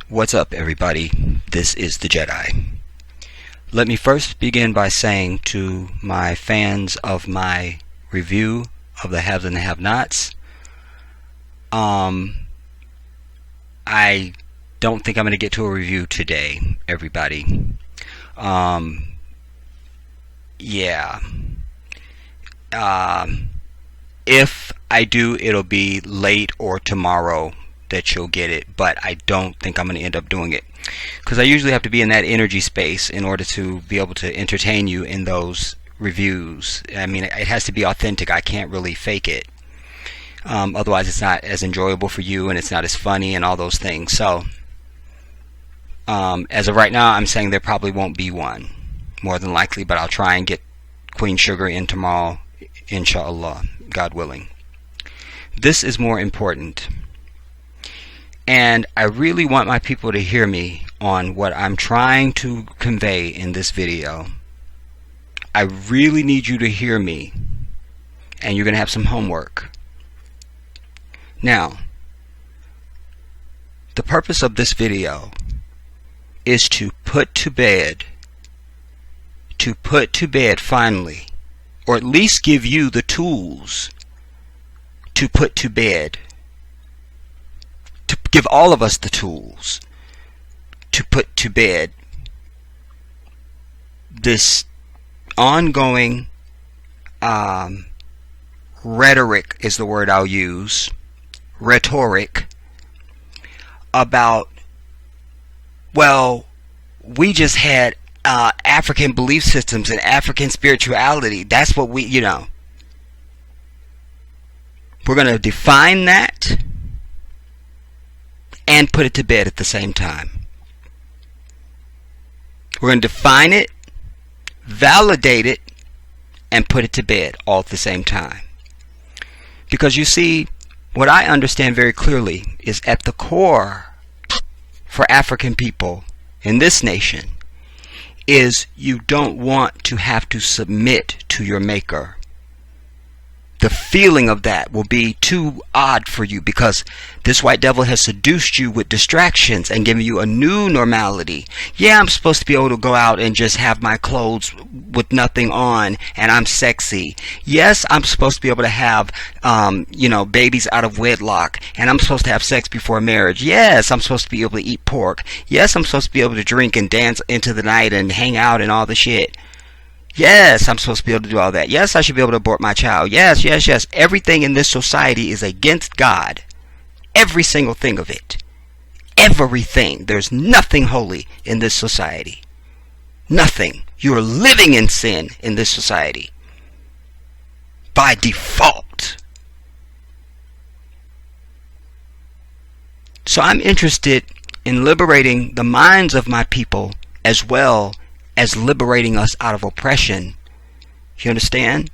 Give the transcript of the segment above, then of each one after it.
What's up, everybody? This is the Jedi. Let me first begin by saying to my fans of my review of the haves and the have-nots, I don't think I'm going to get to a review today, everybody. If I do, it'll be late or tomorrow that you'll get it, but I don't think I'm going to end up doing it, because I usually have to be in that energy space in order to be able to entertain you in those reviews. I mean, it has to be authentic. I can't really fake it. Otherwise it's not as enjoyable for you, and it's not as funny and all those things. So as of right now, I'm saying there probably won't be one, more than likely, but I'll try and get Queen Sugar in tomorrow, inshallah, God willing. This is more important, and I really want my people to hear me on what I'm trying to convey in this video. I really need you to hear me, and you're going to have some homework. Now, the purpose of this video is to put to bed finally, or at least give you the tools to put to bed, to give all of us the tools to put to bed this ongoing rhetoric is the word I'll use, rhetoric about, well, we just had African belief systems and African spirituality. That's what we, we're going to define that and put it to bed at the same time. We're going to define it, validate it, and put it to bed all at the same time. Because you see, what I understand very clearly is at the core for African people in this nation is you don't want to have to submit to your maker. The feeling of that will be too odd for you, because this white devil has seduced you with distractions and given you a new normality. Yeah, I'm supposed to be able to go out and just have my clothes with nothing on and I'm sexy. Yes, I'm supposed to be able to have babies out of wedlock, and I'm supposed to have sex before marriage. Yes, I'm supposed to be able to eat pork. Yes, I'm supposed to be able to drink and dance into the night and hang out and all the shit. Yes, I'm supposed to be able to do all that. Yes, I should be able to abort my child. Yes. Everything in this society is against God. Every single thing of it. Everything. There's nothing holy in this society. Nothing. You are living in sin in this society. By default. So I'm interested in liberating the minds of my people as well as liberating us out of oppression. You understand?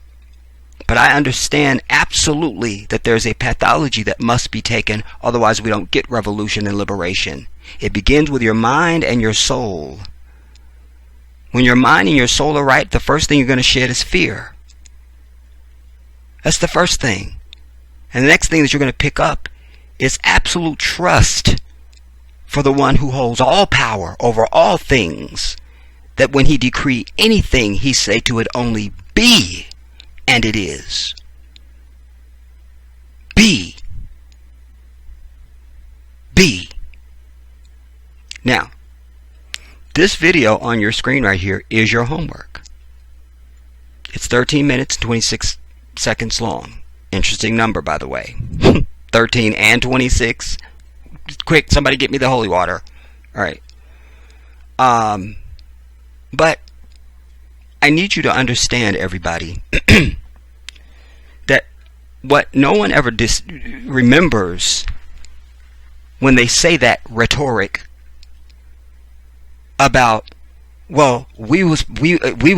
But I understand absolutely that there's a pathology that must be taken, otherwise we don't get revolution and liberation. It begins with your mind and your soul. When your mind and your soul are right, the first thing you're going to shed is fear. That's the first thing. And the next thing that you're going to pick up is absolute trust for the one who holds all power over all things. That when he decree anything, he say to it only, be, and it is. Be. Be. Now, this video on your screen right here is your homework. It's 13 minutes and 26 seconds long. Interesting number, by the way. 13 and 26. Quick, somebody get me the holy water. All right. But I need you to understand, everybody, that what no one ever remembers when they say that rhetoric about, well, we was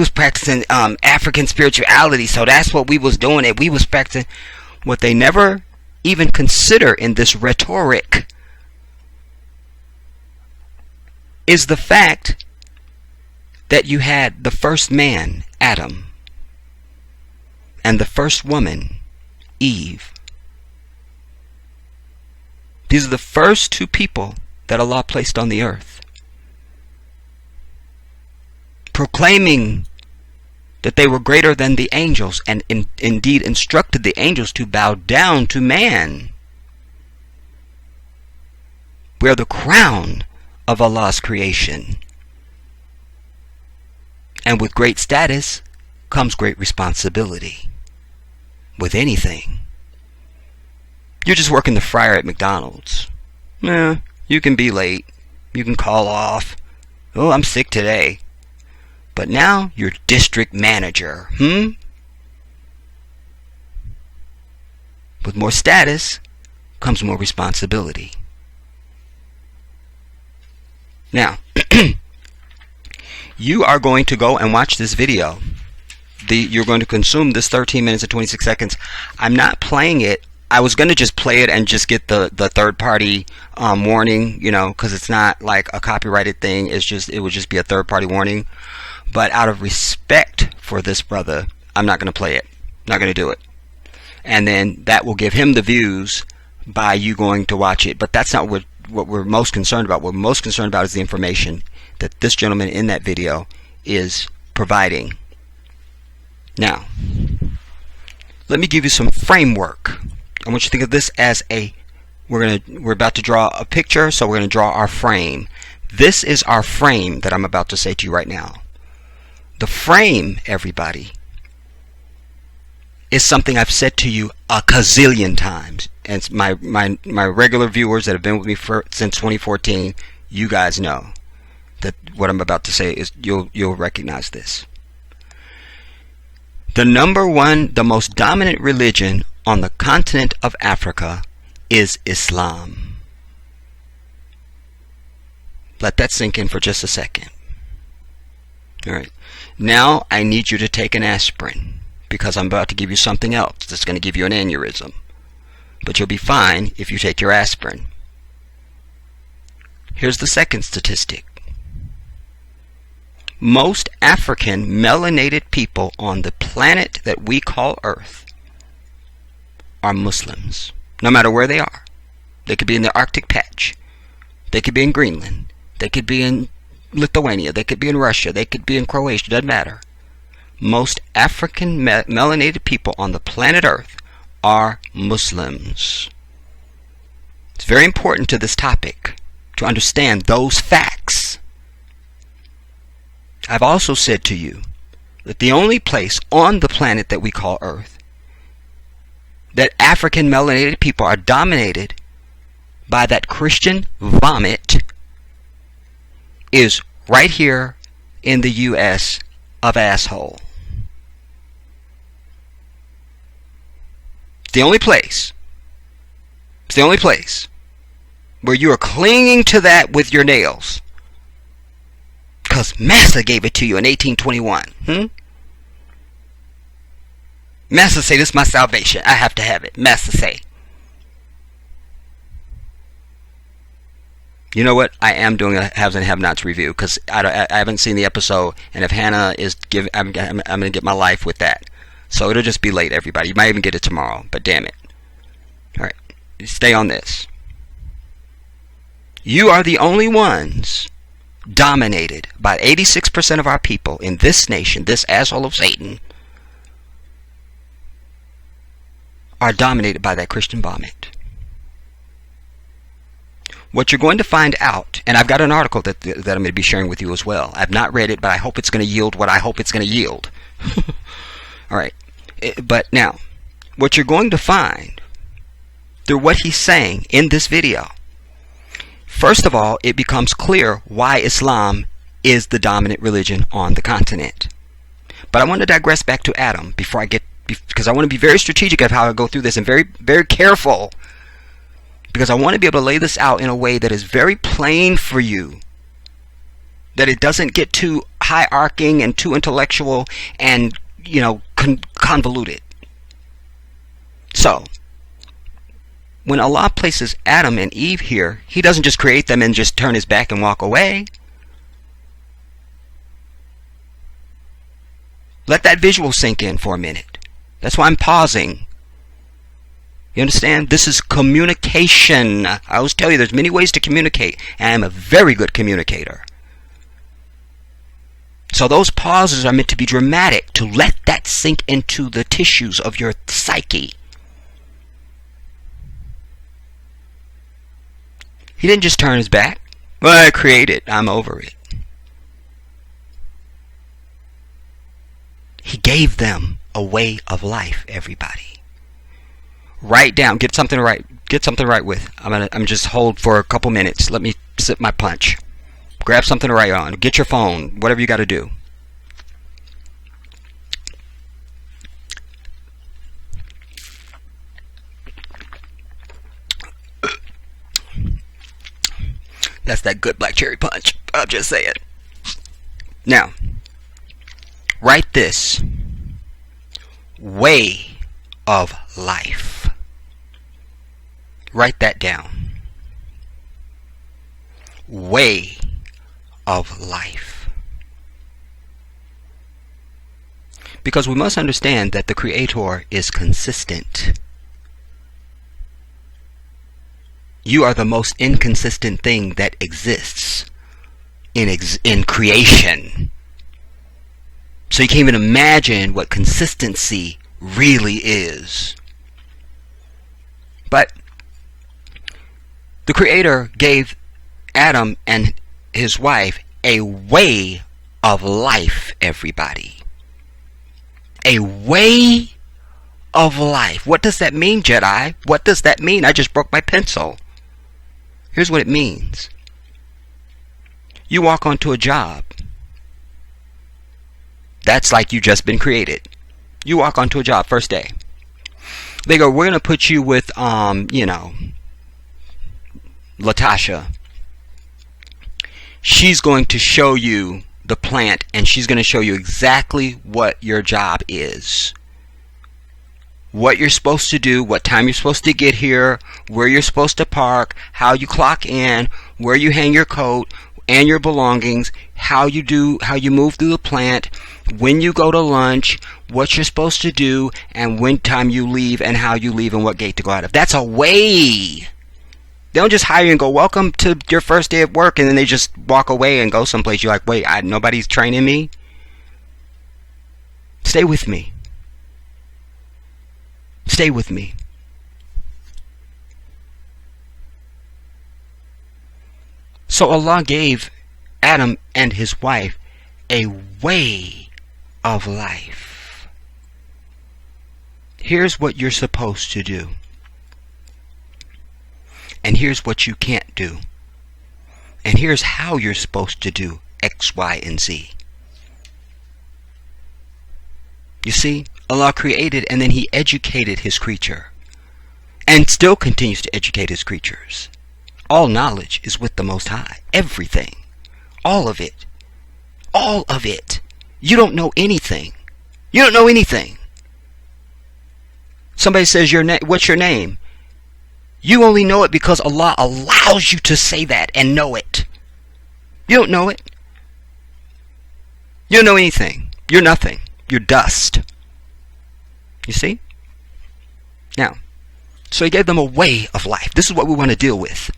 practicing African spirituality, so that's what we was doing. And we was practicing. What they never even consider in this rhetoric is the fact that you had the first man, Adam, and the first woman, Eve. These are the first two people that Allah placed on the earth, proclaiming that they were greater than the angels, and indeed instructed the angels to bow down to man. We are the crown of Allah's creation. And with great status comes great responsibility. With anything. You're just working the fryer at McDonald's. You can be late. You can call off. Oh, I'm sick today. But now you're district manager. With more status comes more responsibility. Now, you are going to go and watch this video. You're going to consume this 13 minutes and 26 seconds. I'm not playing it. I was going to just play it and just get the third party warning, because it's not like a copyrighted thing. It would just be a third party warning. But out of respect for this brother, I'm not going to play it. Not going to do it. And then that will give him the views by you going to watch it. But that's not what we're most concerned about. What we're most concerned about is the information that this gentleman in that video is providing. Now, let me give you some framework. I want you to think of this as we're about to draw a picture, so we're going to draw our frame. This is our frame that I'm about to say to you right now. The frame, everybody, is something I've said to you a gazillion times. And it's my regular viewers that have been with me since 2014, you guys know that what I'm about to say is you'll recognize this. The the most dominant religion on the continent of Africa is Islam. Let that sink in for just a second. Alright. Now I need you to take an aspirin, because I'm about to give you something else that's going to give you an aneurysm. But you'll be fine if you take your aspirin. Here's the second statistic. Most African melanated people on the planet that we call Earth are Muslims, no matter where they are. They could be in the Arctic patch. They could be in Greenland. They could be in Lithuania. They could be in Russia. They could be in Croatia. Doesn't matter. Most African melanated people on the planet Earth are Muslims. It's very important to this topic to understand those facts. I've also said to you that the only place on the planet that we call Earth that African melanated people are dominated by that Christian vomit is right here in the U.S. of asshole. It's the only place. It's the only place where you are clinging to that with your nails. Because Massa gave it to you in 1821. Massa say, this is my salvation. I have to have it. Massa say. You know what? I am doing a haves and have-nots review because I haven't seen the episode, and if Hannah is giving, I'm going to get my life with that. So it'll just be late, everybody. You might even get it tomorrow, but damn it. All right, stay on this. You are the only ones dominated by 86% of our people in this nation, this asshole of Satan, are dominated by that Christian vomit. What you're going to find out, and I've got an article that I'm going to be sharing with you as well. I've not read it, but I hope it's going to yield what I hope it's going to yield. All right. But now, what you're going to find through what he's saying in this video, first of all, it becomes clear why Islam is the dominant religion on the continent. But I want to digress back to Adam before I get, because I want to be very strategic of how I go through this and very, very careful, because I want to be able to lay this out in a way that is very plain for you, that it doesn't get too hierarching and too intellectual and, you know, convoluted. So, when Allah places Adam and Eve here, He doesn't just create them and just turn His back and walk away. Let that visual sink in for a minute. That's why I'm pausing. You understand? This is communication. I always tell you there's many ways to communicate, and I'm a very good communicator. So those pauses are meant to be dramatic, to let that sink into the tissues of your psyche. He didn't just turn his back. Well, I created, I'm over it. He gave them a way of life, everybody. Write down, get something right with. I'm just hold for a couple minutes. Let me sip my punch. Grab something to write on. Get your phone, whatever you got to do. That's that good black cherry punch. I'll just say it. Now, write this. Way of life. Write that down. Way of life. Because we must understand that the Creator is consistent. You are the most inconsistent thing that exists in creation. So you can't even imagine what consistency really is. But the Creator gave Adam and his wife a way of life, everybody. A way of life. What does that mean, Jedi? What does that mean? I just broke my pencil. Here's what it means. You walk onto a job. That's like you just been created. You walk onto a job first day. They go, we're going to put you with, Latasha. She's going to show you the plant, and she's going to show you exactly what your job is. What you're supposed to do, what time you're supposed to get here, where you're supposed to park, how you clock in, where you hang your coat and your belongings, how you move through the plant, when you go to lunch, what you're supposed to do, and when time you leave and how you leave and what gate to go out of. That's a way. They don't just hire you and go, welcome to your first day at work, and then they just walk away and go someplace. You're like, wait, nobody's training me? Stay with me. Stay with me. So Allah gave Adam and his wife a way of life. Here's what you're supposed to do. And here's what you can't do. And here's how you're supposed to do X, Y, and Z. You see, Allah created and then He educated His creature. And still continues to educate His creatures. All knowledge is with the Most High. Everything. All of it. All of it. You don't know anything. You don't know anything. Somebody says, what's your name? You only know it because Allah allows you to say that and know it. You don't know it. You don't know anything. You're nothing. You're dust. You see? Now, so He gave them a way of life. This is what we want to deal with.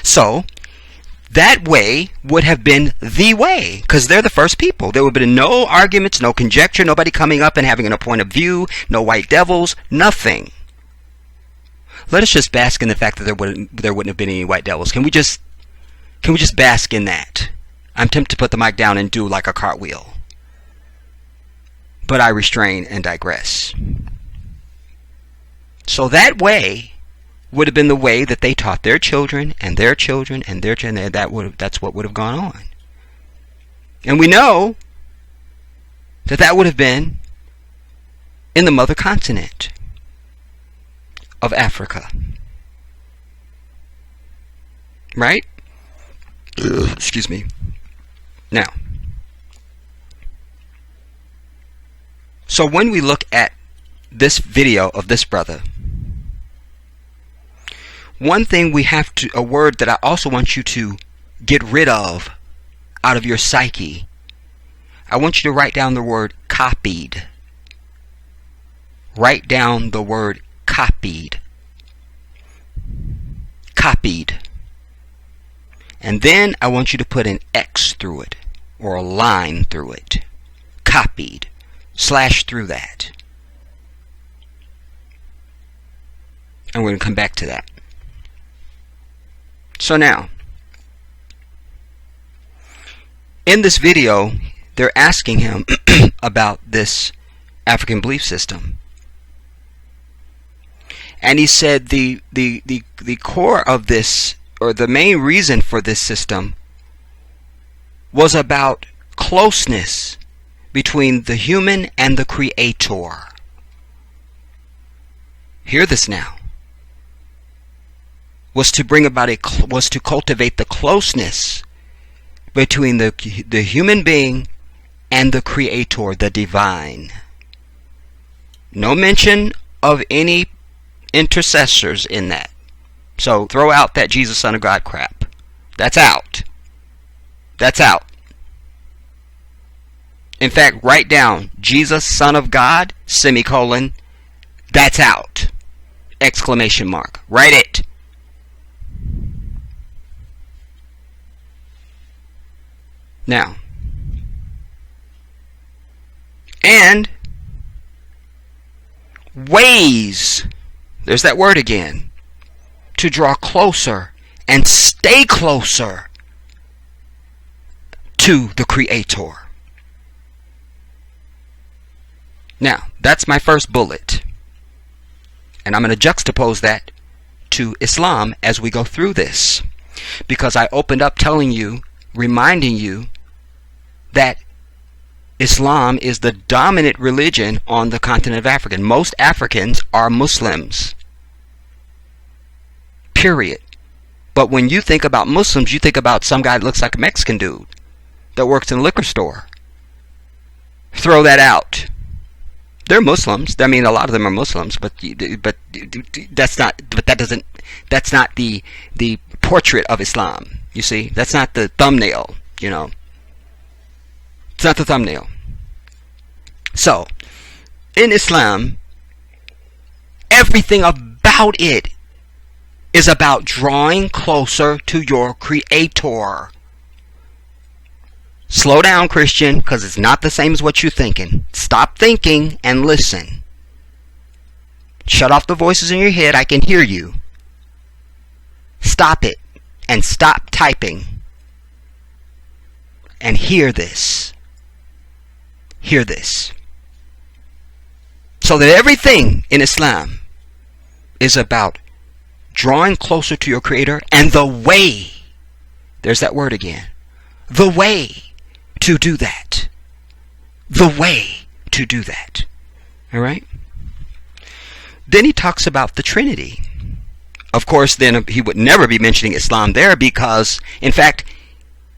So, that way would have been the way, because they're the first people. There would have been no arguments, no conjecture, nobody coming up and having a point of view, no white devils, nothing. Let us just bask in the fact that there wouldn't have been any white devils. Can we just bask in that? I'm tempted to put the mic down and do like a cartwheel. But I restrain and digress. So that way would have been the way that they taught their children and their children and their children. That's what would have gone on. And we know that would have been in the mother continent of Africa. Right? Excuse me. Now, so when we look at this video of this brother, one thing we have to, a word that I also want you to get rid of out of your psyche, I want you to write down the word copied. Write down the word copied. Copied. And then I want you to put an X through it, or a line through it. Copied. Slash through that. And we're going to come back to that. So now, in this video, they're asking him about this African belief system. And he said the core of this, or the main reason for this system, was about closeness between the human and the Creator. Hear this now. Was to bring about was to cultivate the closeness between the human being and the Creator, the divine. No mention of any intercessors in that. So throw out that Jesus Son of God crap. That's out. That's out. In fact, write down Jesus Son of God, semicolon, that's out. Exclamation mark. Write it. Now, and ways, there's that word again, to draw closer and stay closer to the Creator. Now, that's my first bullet. And I'm going to juxtapose that to Islam as we go through this. Because I opened up telling you, reminding you, that Islam is the dominant religion on the continent of Africa. Most Africans are Muslims. Period. But when you think about Muslims, you think about some guy that looks like a Mexican dude that works in a liquor store. Throw that out. They're Muslims. I mean, a lot of them are Muslims, but that's not. But that doesn't. That's not the portrait of Islam. You see, that's not the thumbnail. You know, it's not the thumbnail. So, in Islam, everything about it is about drawing closer to your Creator. Slow down, Christian, because it's not the same as what you're thinking. Stop thinking and listen. Shut off the voices in your head. I can hear you. Stop it and stop typing. And hear this. Hear this. So that everything in Islam is about drawing closer to your Creator, and the way, there's that word again, the way to do that. The way to do that. Alright? Then he talks about the Trinity. Of course, then he would never be mentioning Islam there because, in fact,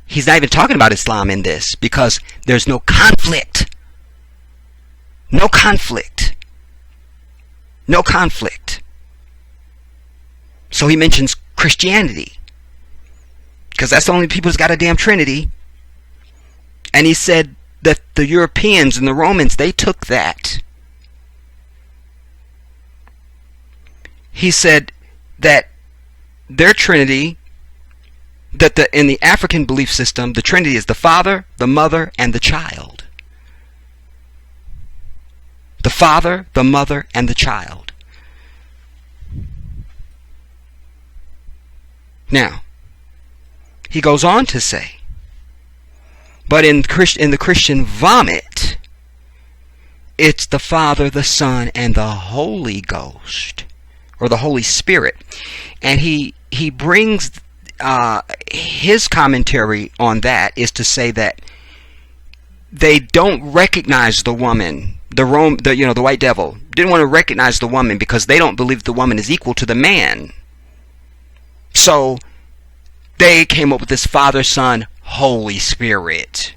he's not even talking about Islam in this because there's no conflict. No conflict. No conflict. So he mentions Christianity because that's the only people who's got a damn Trinity. And he said that the Europeans and the Romans, they took that. He said that their Trinity, that in the African belief system, the Trinity is the Father, the Mother, and the Child. The Father, the Mother, and the Child. Now, he goes on to say, but in the Christian vomit, it's the Father, the Son, and the Holy Ghost, or the Holy Spirit. And he brings his commentary on that is to say that they don't recognize the woman, the white devil didn't want to recognize the woman because they don't believe the woman is equal to the man. So they came up with this Father, Son, Holy Spirit,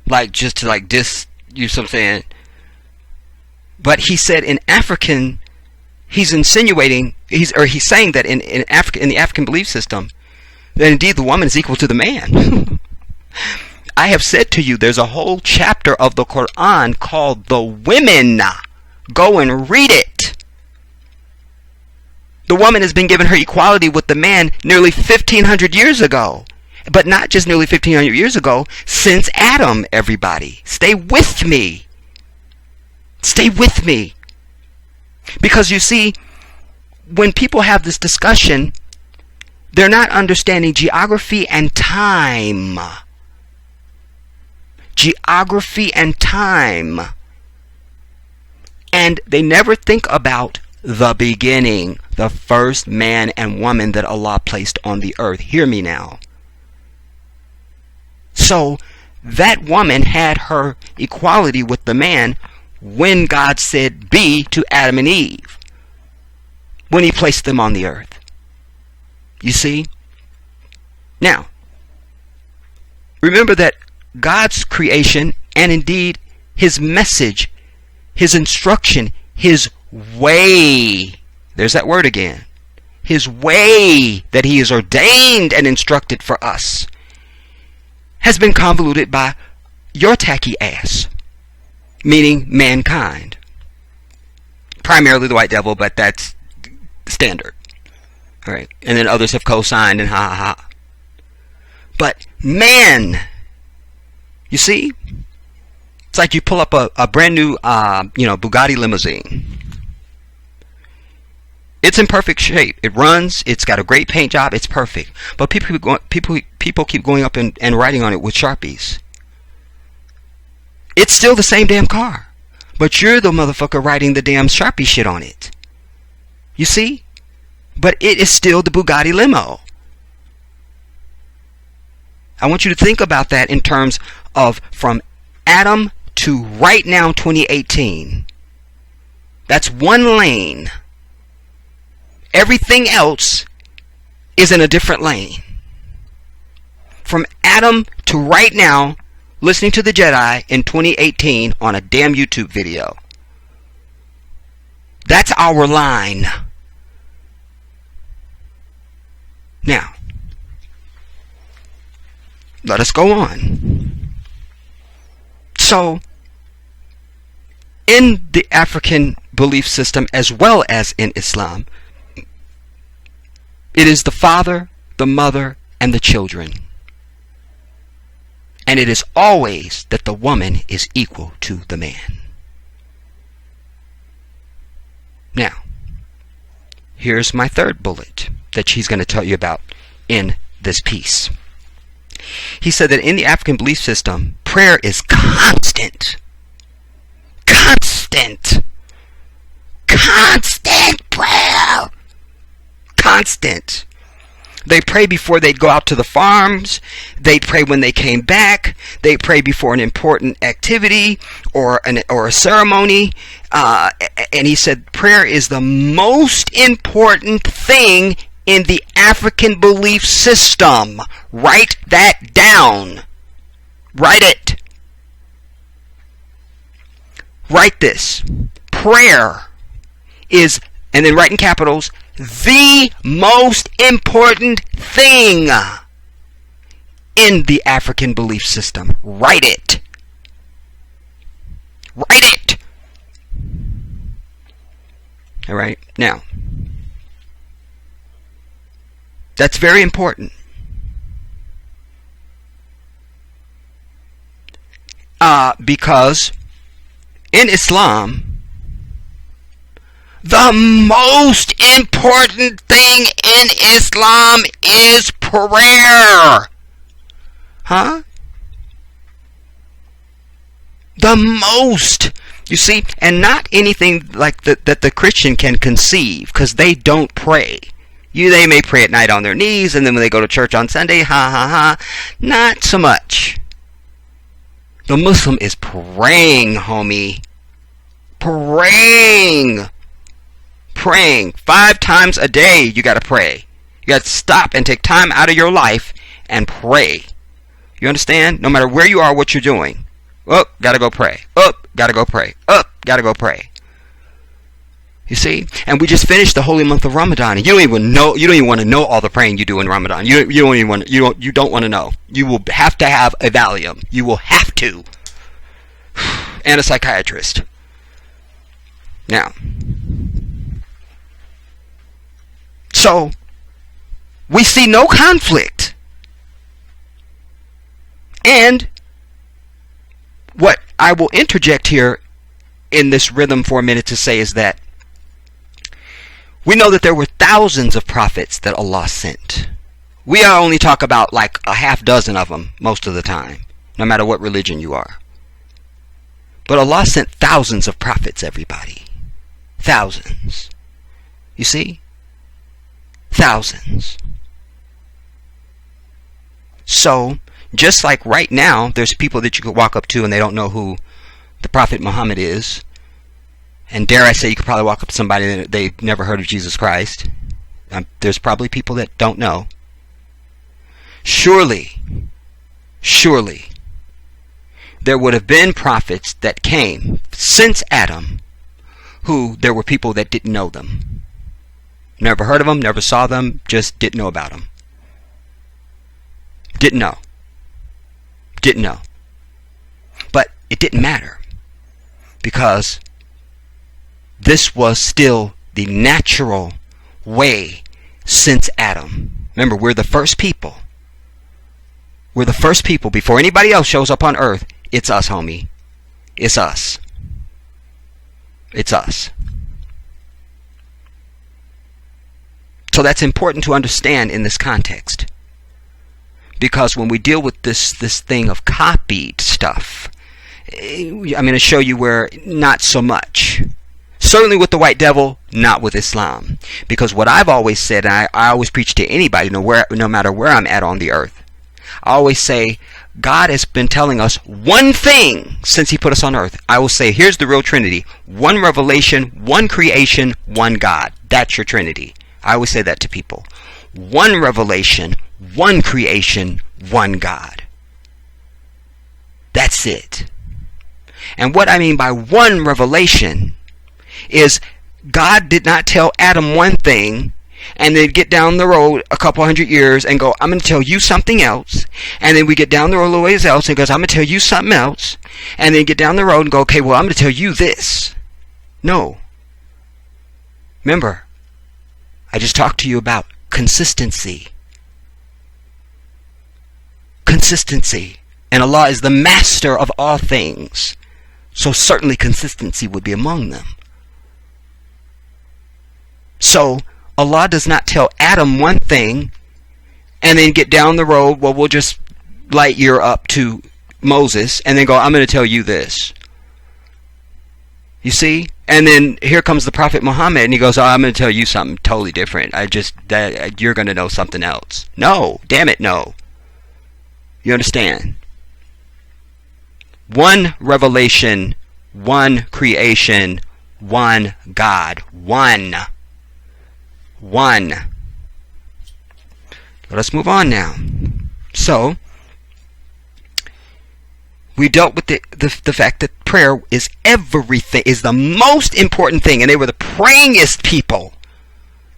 like just to like dis, you know what I'm saying? But he said in African, he's insinuating, he's saying that in the African belief system, that indeed the woman is equal to the man. I have said to you, there's a whole chapter of the Quran called the Women. Go and read it. The woman has been given her equality with the man nearly 1,500 years ago. But not just nearly 1,500 years ago, since Adam, everybody. Stay with me. Stay with me. Because you see, when people have this discussion, they're not understanding geography and time. Geography and time. And they never think about the beginning, the first man and woman that Allah placed on the earth. Hear me now. So that woman had her equality with the man when God said be to Adam and Eve, when he placed them on the earth. You see? Now, remember that God's creation, and indeed his message, his instruction, his way, there's that word again, his way that he has ordained and instructed for us, has been convoluted by your tacky ass, meaning mankind. Primarily the white devil, but that's standard. All right, and then others have co-signed and ha ha ha. But man, you see, it's like you pull up a brand new, Bugatti limousine. It's in perfect shape. It runs. It's got a great paint job. It's perfect. But people keep going up and writing on it with Sharpies. It's still the same damn car, but you're the motherfucker writing the damn Sharpie shit on it. You see? But it is still the Bugatti limo. I want you to think about that in terms of from Adam to right now 2018. That's one lane. Everything else is in a different lane. From Adam to right now, listening to the Jedi in 2018 on a damn YouTube video. That's our line. Now, let us go on. So, in the African belief system as well as in Islam, it is the father, the mother, and the children. And it is always that the woman is equal to the man. Now, here's my third bullet that she's going to tell you about in this piece. He said that in the African belief system, prayer is constant. Constant. Constant prayer. Constant. They pray before they'd go out to the farms. They pray when they came back. They pray before an important activity or a ceremony. And he said prayer is the most important thing in the African belief system. Write that down. Write it. Write this. Prayer is, and then write in capitals, the most important thing in the African belief system. Write it. Write it. All right. Now, that's very important. Because in Islam, the most important thing in Islam is prayer. Huh? The most. You see, and not anything like that the Christian can conceive, because they don't pray. They may pray at night on their knees, and then when they go to church on Sunday, ha ha ha. Not so much. The Muslim is praying, homie. Praying. Praying 5 times a day. You got to pray. You got to stop and take time out of your life and pray. You understand? No matter where you are, what you're doing. Up, gotta go pray. Up, gotta go pray. Up, gotta go pray. You see? And we just finished the holy month of Ramadan, and you don't even want to know all the praying you do in Ramadan. You don't want to know. You will have to have a Valium. You will have to. And a psychiatrist. Now, So we see no conflict. And what I will interject here in this rhythm for a minute to say is that we know that there were thousands of prophets that Allah sent. We only talk about like a half dozen of them most of the time, no matter what religion you are. But Allah sent thousands of prophets, everybody. Thousands. You see? Thousands. So, just like right now, there's people that you could walk up to and they don't know who the Prophet Muhammad is. And dare I say, you could probably walk up to somebody that they've never heard of Jesus Christ. There's probably people that don't know. Surely, there would have been prophets that came since Adam who there were people that didn't know them. Never heard of them, never saw them, just didn't know about them. Didn't know. But it didn't matter, because this was still the natural way since Adam. Remember, we're the first people. We're the first people. Before anybody else shows up on earth, it's us, homie. It's us. It's us. So that's important to understand in this context. Because when we deal with this thing of copied stuff, I'm going to show you where not so much. Certainly with the white devil, not with Islam. Because what I've always said, and I always preach to anybody, no matter where I'm at on the earth, I always say, God has been telling us one thing since he put us on earth. I will say, here's the real Trinity. One revelation, one creation, one God. That's your Trinity. I always say that to people. One revelation, one creation, one God. That's it. And what I mean by one revelation is God did not tell Adam one thing and then get down the road a couple hundred years and go, I'm going to tell you something else. And then we get down the road a little ways else and goes, I'm going to tell you something else. And then get down the road and go, okay, well, I'm going to tell you this. No. Remember, I just talked to you about consistency. Consistency. And Allah is the master of all things. So certainly consistency would be among them. So Allah does not tell Adam one thing and then get down the road, well, we'll just light year up to Moses and then go, I'm going to tell you this. You see? And then here comes the Prophet Muhammad and he goes, oh, I'm going to tell you something totally different. You're going to know something else. No, damn it, no. You understand? One revelation, one creation, one God. One. Let us move on now. So, we dealt with the fact that prayer is everything, is the most important thing. And they were the prayingest people.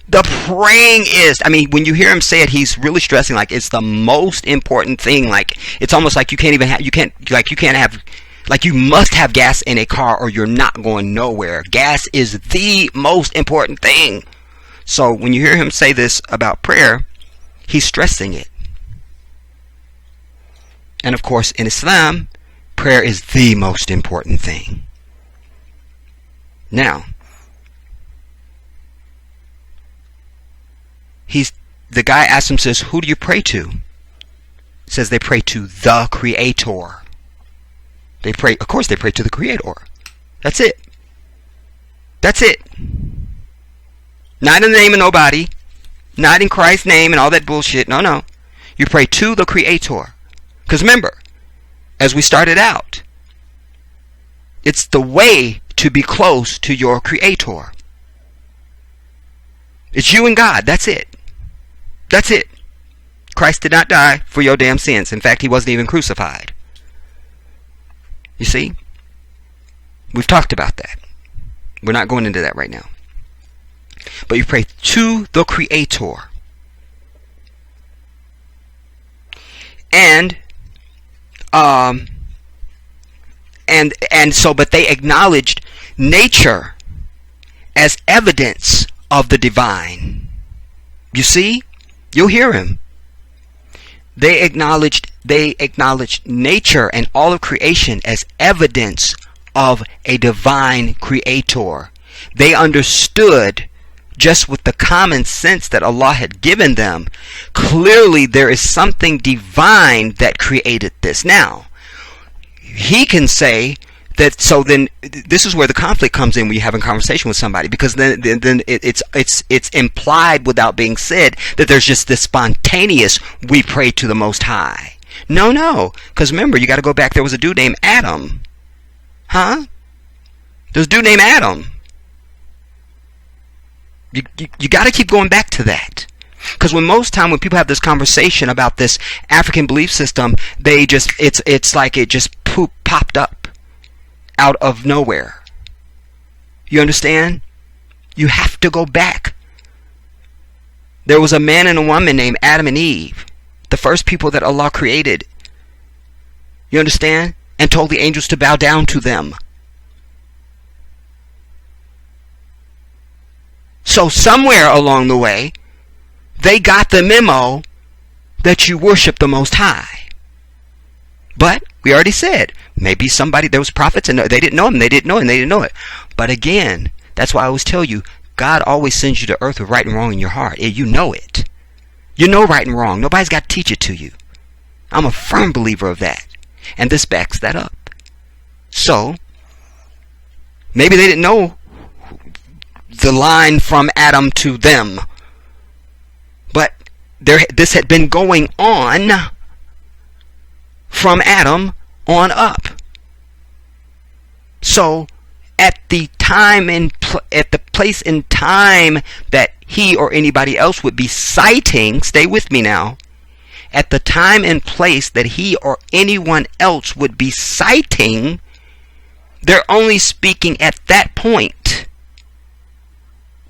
The prayingest. I mean, when you hear him say it, he's really stressing like it's the most important thing. Like, it's almost like you must have gas in a car or you're not going nowhere. Gas is the most important thing. So when you hear him say this about prayer, he's stressing it. And of course, in Islam, prayer is the most important thing. Now, the guy asks him, says, who do you pray to? He says they pray to the Creator. They pray to the Creator. That's it. That's it. Not in the name of nobody. Not in Christ's name and all that bullshit. No. You pray to the Creator. Because remember, as we started out, it's the way to be close to your Creator. It's you and God. That's it. That's it. Christ did not die for your damn sins. In fact, he wasn't even crucified. You see? We've talked about that. We're not going into that right now. But you pray to the Creator. And but they acknowledged nature as evidence of the divine. You see? You'll hear him. They acknowledged nature and all of creation as evidence of a divine creator. They understood, just with the common sense that Allah had given them, clearly there is something divine that created this. Now, he can say that, so then this is where the conflict comes in when you have a conversation with somebody, because then it's implied without being said that there's just this spontaneous, we pray to the Most High. No, because remember, you got to go back. There was a dude named Adam. There's a dude named Adam. You got to keep going back to that, because when people have this conversation about this African belief system, they just it's like it just popped up out of nowhere. You understand? You have to go back. There was a man and a woman named Adam and Eve, the first people that Allah created. You understand? And told the angels to bow down to them. So somewhere along the way, they got the memo that you worship the Most High. But we already said, maybe there was prophets and they didn't know him, they didn't know it. But again, that's why I always tell you, God always sends you to earth with right and wrong in your heart. You know it. You know right and wrong. Nobody's got to teach it to you. I'm a firm believer of that. And this backs that up. So, maybe they didn't know the line from Adam to them. But this had been going on from Adam on up. So, at the place in time that he or anybody else would be citing, stay with me now, at the time and place that he or anyone else would be citing, they're only speaking at that point.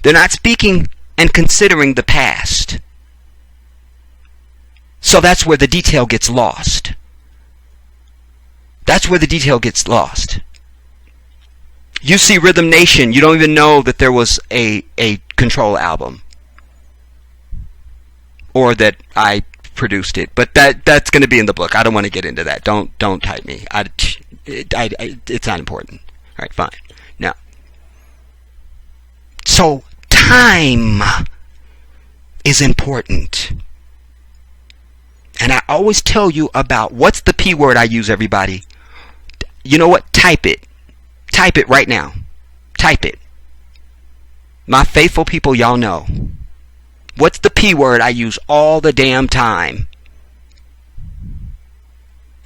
They're not speaking and considering the past. So that's where the detail gets lost. That's where the detail gets lost. You see Rhythm Nation, you don't even know that there was a Control album, or that I produced it. But that's going to be in the book. I don't want to get into that. Don't type me. It's not important. All right, fine. Now, so time is important. And I always tell you about, what's the P word I use, everybody? You know what? Type it. Type it right now. Type it. My faithful people, y'all know. What's the P word I use all the damn time?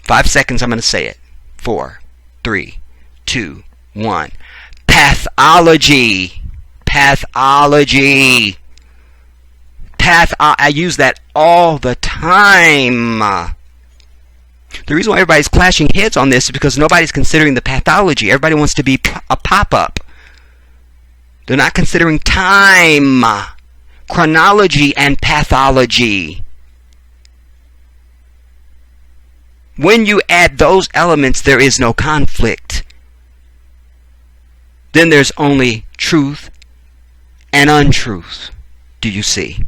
5 seconds, I'm going to say it. 4, 3, 2, 1. Pathology. Pathology. I use that all the time. The reason why everybody's clashing heads on this is because nobody's considering the pathology. Everybody wants to be a pop-up. They're not considering time, chronology, and pathology. When you add those elements, there is no conflict. Then there's only truth and untruth. Do you see?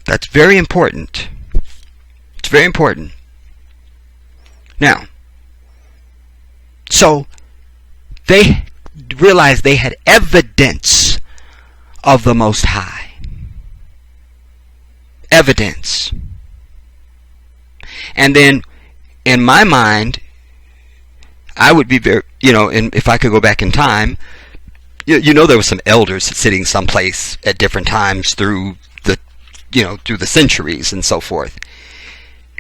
That's very important. It's very important. Now, so they realized they had evidence of the Most High. Evidence. And then, in my mind, I would be very, and if I could go back in time, there were some elders sitting someplace at different times through the centuries and so forth.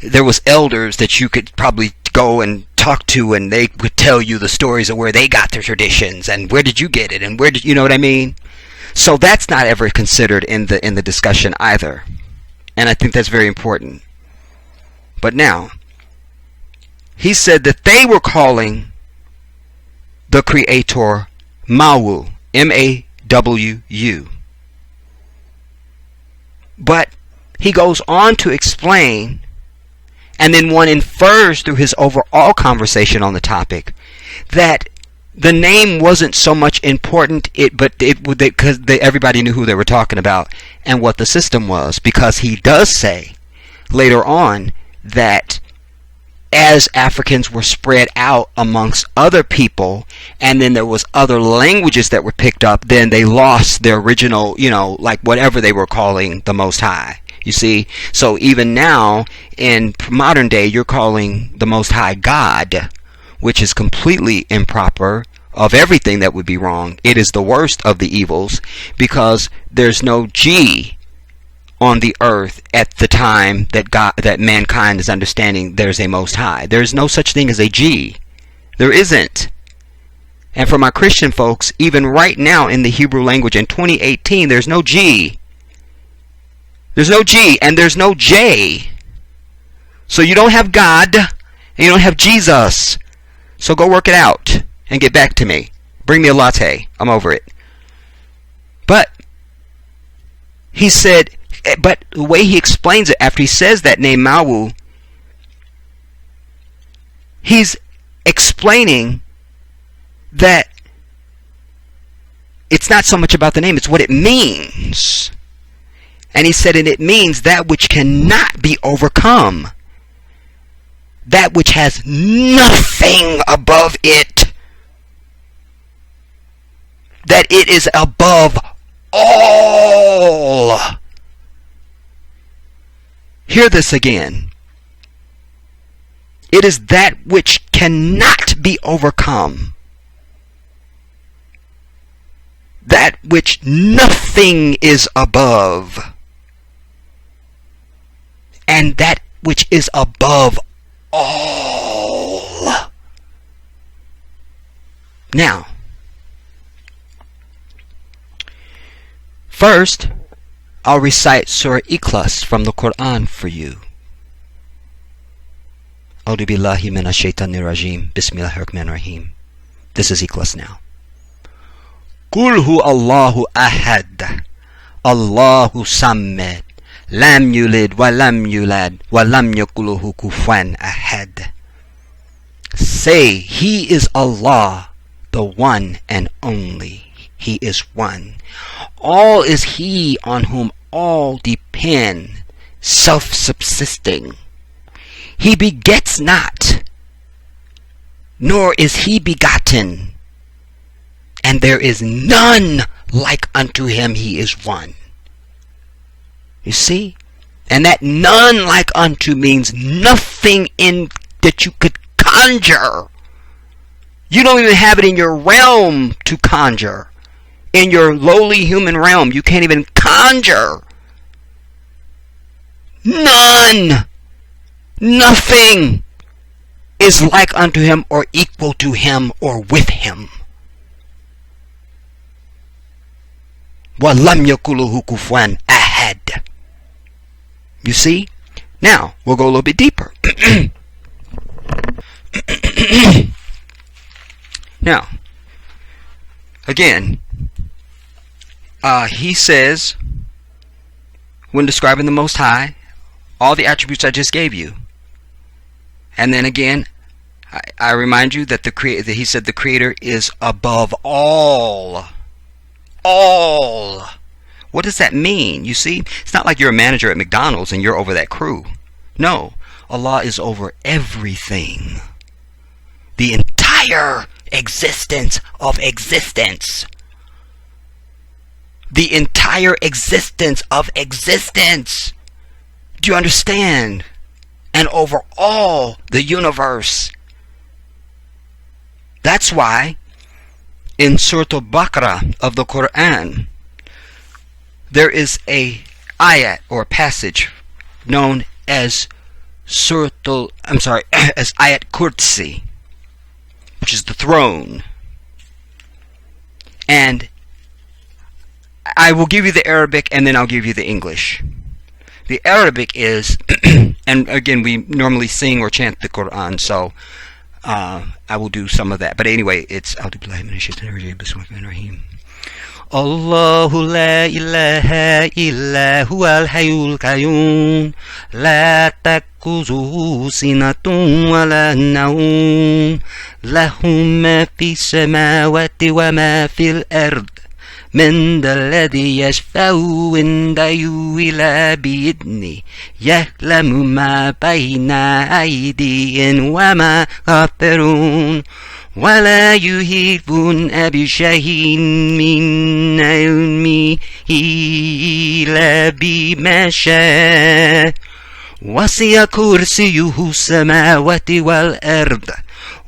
There was elders that you could probably go and talk to, and they would tell you the stories of where they got their traditions and where did you get it and where did you know what I mean? So that's not ever considered in the discussion either. And I think that's very important. But now, he said that they were calling the Creator Mawu, M-A-W-U. But he goes on to explain, and then one infers through his overall conversation on the topic, that the name wasn't so much important, because everybody knew who they were talking about and what the system was, because he does say later on that as Africans were spread out amongst other people, and then there was other languages that were picked up, then they lost their original, like whatever they were calling the Most High. You see? So even now, in modern day, you're calling the Most High God, which is completely improper. Of everything that would be wrong, it is the worst of the evils, because there's no G on the earth at the time that mankind is understanding there's a Most High. There's no such thing as a G. There isn't. And for my Christian folks, even right now in the Hebrew language in 2018, there's no G. There's no G and there's no J. So you don't have God and you don't have Jesus. So go work it out and get back to me. Bring me a latte. I'm over it. But he said, but the way he explains it after he says that name Mawu, he's explaining that it's not so much about the name, it's what it means. And he said, and it means that which cannot be overcome, that which has nothing above it, that it is above all. Hear this again. It is that which cannot be overcome, that which nothing is above, and that which is above all. Now, first, I'll recite Surah Ikhlas from the Quran for you. A'udhu billahi minash shaitanir rajim. Bismillahir rahmanir rahim. This is Ikhlas now. Qul hu Allahu ahad. Allahu samad. Lam yulid wa lam yulad wa lam yakul lahu kufuwan ahad. Say, He is Allah, the one and only. He is one. All is He on whom all depend, self-subsisting. He begets not, nor is He begotten, and there is none like unto Him. He is one. You see? And that none like unto means nothing in that you could conjure. You don't even have it in your realm to conjure. In your lowly human realm, you can't even conjure. None. Nothing is like unto Him or equal to Him or with Him. وَلَمْ يَكُلُهُ كُفُوًا أَحَدٌ. You see? Now, we'll go a little bit deeper. Now, again, he says, when describing the Most High, all the attributes I just gave you. And then again, I remind you that he said the Creator is above all. All. What does that mean? You see, it's not like you're a manager at McDonald's and you're over that crew. No, Allah is over everything. The entire existence of existence. The entire existence of existence. Do you understand? And over all the universe. That's why in Surah Al-Baqarah of the Quran, there is a ayat or passage known as as Ayat Kursi, which is the throne. And I will give you the Arabic and then I'll give you the English. The Arabic is, and again, we normally sing or chant the Quran, so I will do some of that. But anyway, it's Allahu la ilaha illa huwal hayyul qayyum la takuzuhu sinatun wa la nawm lahu ma fis samawati wa ma fil ard من ذا الذي يشفع عنده إلا بإذنه يعلم ما بين أيديهم وما خلفهم ولا يحيطون بشيء من علمه إلا بما شاء وسع كرسيه السماوات والأرض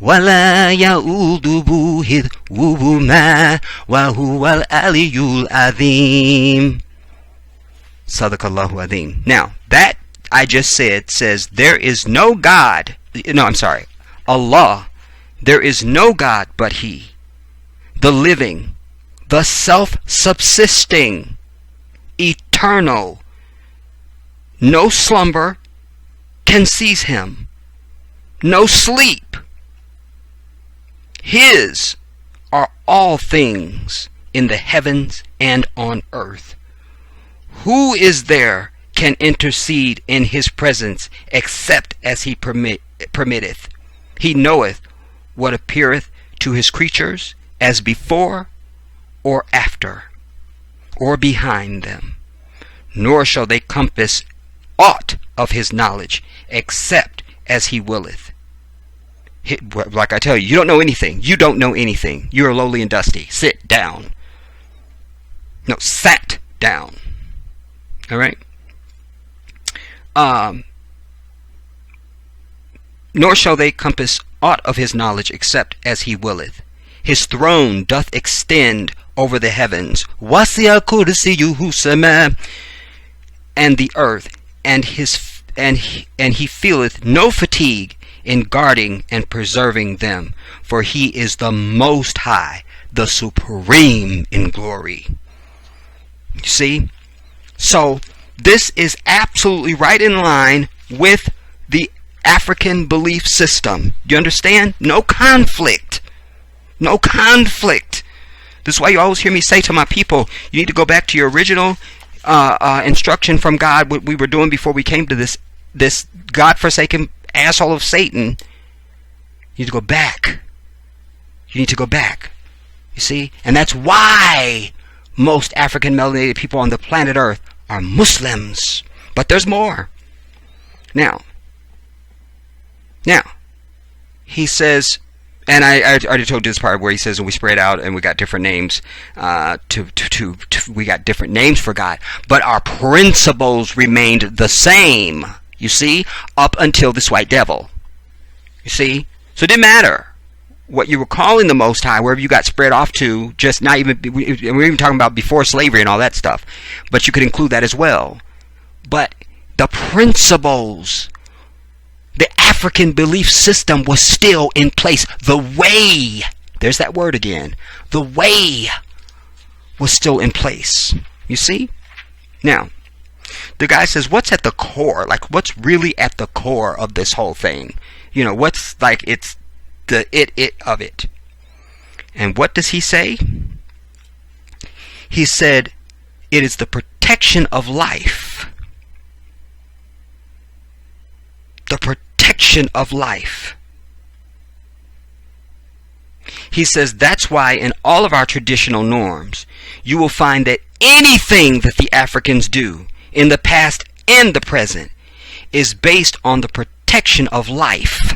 ولا يؤوده حفظهما وهو العلي العظيم. Sadaqallahu Azim. Now, that I just said says there is no God. No, I'm sorry. Allah. There is no God but He, the living, the self-subsisting, eternal. No slumber can seize Him. No sleep. His are all things in the heavens and on earth. Who is there can intercede in His presence except as He permitteth? He knoweth what appeareth to His creatures as before or after or behind them. Nor shall they compass aught of His knowledge except as He willeth. Like I tell you, you don't know anything. You don't know anything. You are lowly and dusty. Sit down. No, sat down. All right? Nor shall they compass aught of His knowledge except as He willeth. His throne doth extend over the heavens. Wasi'a kursiyuhu sama, and the earth, and He feeleth no fatigue in guarding and preserving them, for He is the Most High, the Supreme in glory. You see? So, this is absolutely right in line with the African belief system. You understand? No conflict. No conflict. This is why you always hear me say to my people, you need to go back to your original instruction from God, what we were doing before we came to this godforsaken asshole of Satan. You need to go back. You need to go back. You see? And that's why most African melanated people on the planet Earth are Muslims. But there's more. Now, he says, and I already told you this part where he says, and we spread out and we got different names we got different names for God, but our principles remained the same. You see, up until this white devil. You see, so it didn't matter what you were calling the Most High, wherever you got spread off to. Just not even, we're even talking about before slavery and all that stuff, but you could include that as well. But the principles, the African belief system was still in place. The way, there's that word again, the way was still in place. You see? Now, the guy says, what's at the core? Like, what's really at the core of this whole thing? You know, what's like, it's the it of it. And what does he say? He said, it is the protection of life. The protection of life. He says that's why in all of our traditional norms, you will find that anything that the Africans do in the past and the present is based on the protection of life.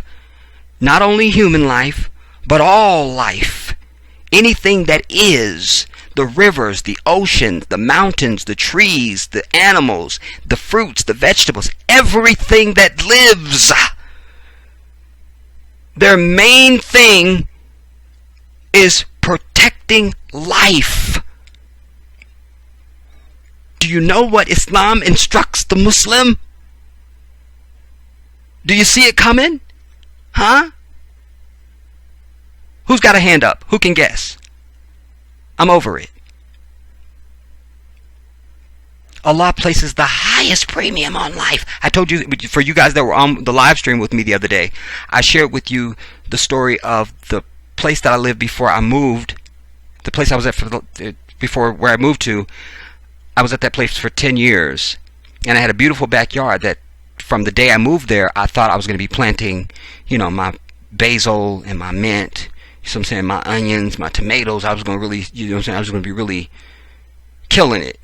Not only human life, but all life. Anything that is, the rivers, the oceans, the mountains, the trees, the animals, the fruits, the vegetables, everything that lives. Their main thing is protecting life. Do you know what Islam instructs the Muslim? Do you see it coming? Huh? Who's got a hand up? Who can guess? I'm over it. Allah places the highest premium on life. I told you, for you guys that were on the live stream with me the other day, I shared with you the story of the place that I lived before I moved, the place I was at before where I moved to, I was at that place for 10 years. And I had a beautiful backyard that from the day I moved there, I thought I was going to be planting, my basil and my mint, what I'm saying, my onions, my tomatoes. I was going to really, I was going to be really killing it.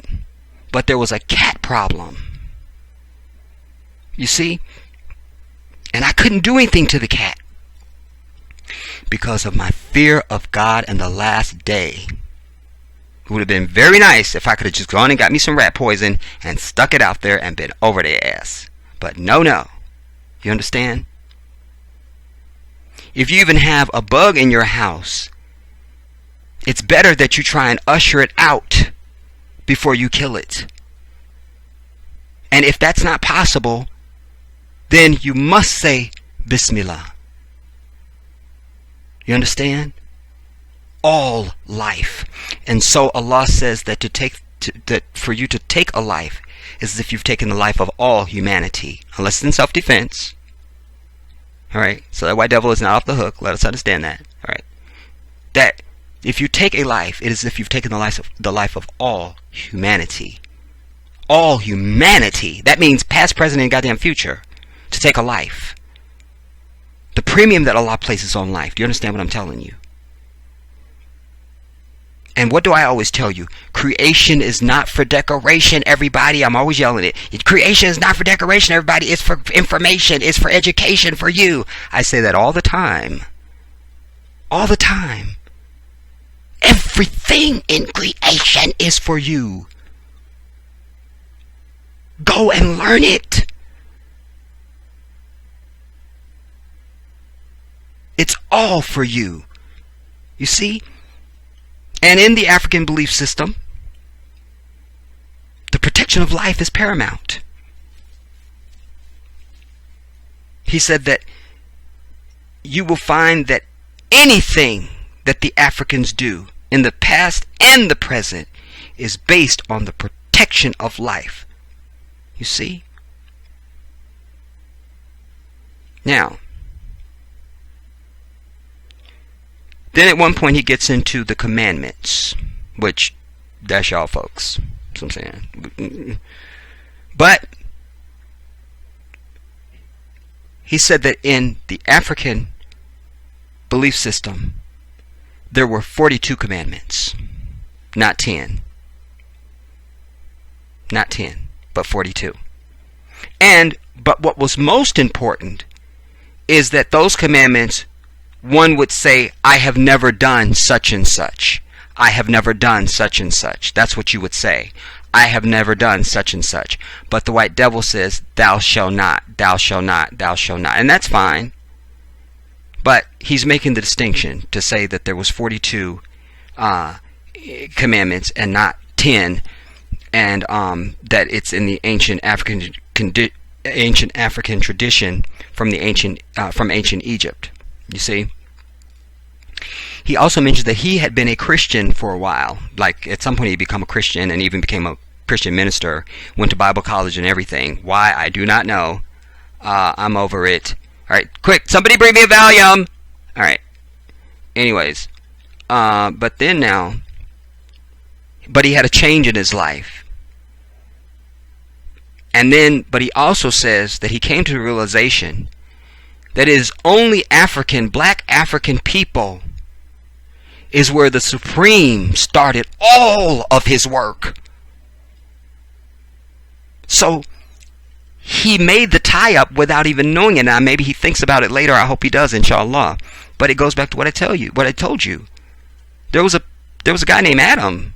But there was a cat problem. You see? And I couldn't do anything to the cat because of my fear of God and the last day. It would have been very nice if I could have just gone and got me some rat poison and stuck it out there and been over their ass. But no. You understand? If you even have a bug in your house, it's better that you try and usher it out before you kill it. And if that's not possible, then you must say Bismillah. You understand? All life. And so Allah says that that for you to take a life is as if you've taken the life of all humanity, unless it's in self-defense. Alright, so that white devil is not off the hook. Let us understand that. Alright, that if you take a life, it is as if you've taken the life of all humanity. All humanity. That means past, present, and goddamn future. To take a life. The premium that Allah places on life. Do you understand what I'm telling you? And what do I always tell you? Creation is not for decoration, everybody. I'm always yelling it. Creation is not for decoration, everybody. It's for information. It's for education for you. I say that all the time. All the time. Everything in creation is for you. Go and learn it. It's all for you. You see? And in the African belief system, the protection of life is paramount. He said that you will find that anything that the Africans do in the past and the present is based on the protection of life. You see? Now, then at one point he gets into the commandments, which, that's y'all folks. That's what I'm saying. But he said that in the African belief system, there were 42 commandments, not 10. Not 10, but 42. But what was most important is that those commandments, one would say, I have never done such and such. I have never done such and such. That's what you would say. I have never done such and such. But the white devil says, thou shalt not, thou shalt not, thou shalt not. And that's fine. But he's making the distinction to say that there was 42 commandments and not 10. And that it's in the ancient African tradition from ancient Egypt. You see? He also mentions that he had been a Christian for a while. Like, at some point he became a Christian and even became a Christian minister. Went to Bible college and everything. Why? I do not know. I'm over it. Alright, quick, somebody bring me a Valium! Alright. Anyways. But he had a change in his life. But he also says that he came to the realization that it is only black African people is where the Supreme started all of his work. So he made the tie-up without even knowing it. Now maybe he thinks about it later. I hope he does, inshallah. But it goes back to what I told you. There was a guy named Adam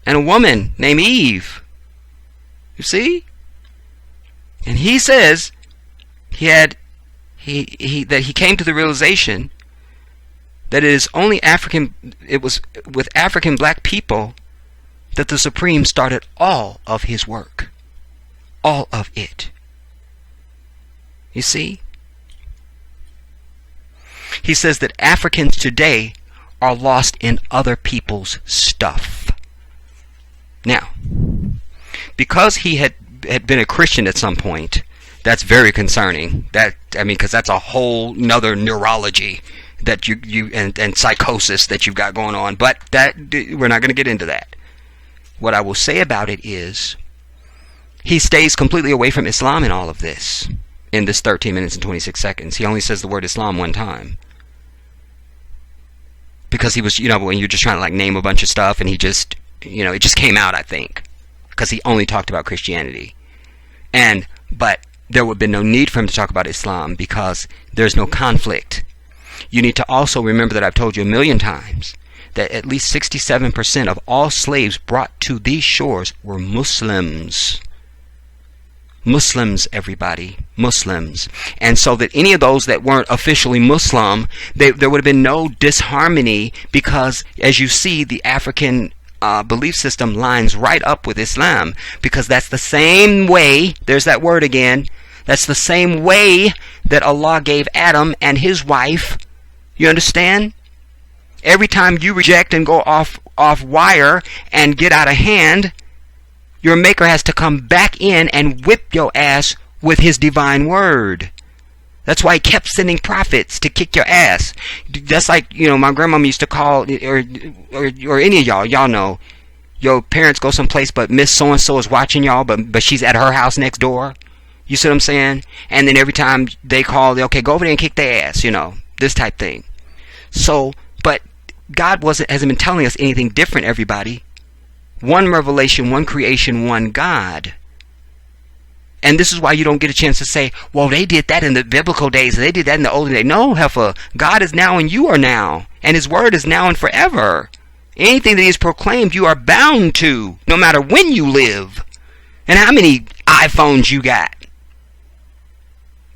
and a woman named Eve. You see? And he says that he came to the realization that it was with African black people that the Supreme started all of his work. All of it. You see? He says that Africans today are lost in other people's stuff. Now, because he had been a Christian at some point, that's very concerning. Because that's a whole nother neurology that and psychosis that you've got going on. But that we're not going to get into that. What I will say about it is he stays completely away from Islam in all of this. In this 13 minutes and 26 seconds, he only says the word Islam one time. Because he was, when you're just trying to like name a bunch of stuff, and he just, it just came out, I think, because he only talked about Christianity. But there would have been no need for him to talk about Islam because there's no conflict. You need to also remember that I've told you a million times that at least 67% of all slaves brought to these shores were Muslims. Muslims, everybody. Muslims. And so that any of those that weren't officially Muslim, there would have been no disharmony because, as you see, the African belief system lines right up with Islam, because that's the same way, there's that word again, that's the same way that Allah gave Adam and his wife. You understand? Every time you reject and go off wire and get out of hand, your maker has to come back in and whip your ass with his divine word. That's why he kept sending prophets to kick your ass. That's like, my grandmama used to call, or any of y'all know, your parents go someplace but Miss So-and-so is watching y'all, but she's at her house next door. You see what I'm saying? And then every time they call, okay, go over there and kick their ass, this type thing. So, but God hasn't been telling us anything different, everybody. One revelation, one creation, one God. And this is why you don't get a chance to say, well, they did that in the biblical days, they did that in the olden days. No, heifer, God is now and you are now. And his word is now and forever. Anything that he has proclaimed, you are bound to, no matter when you live. And how many iPhones you got.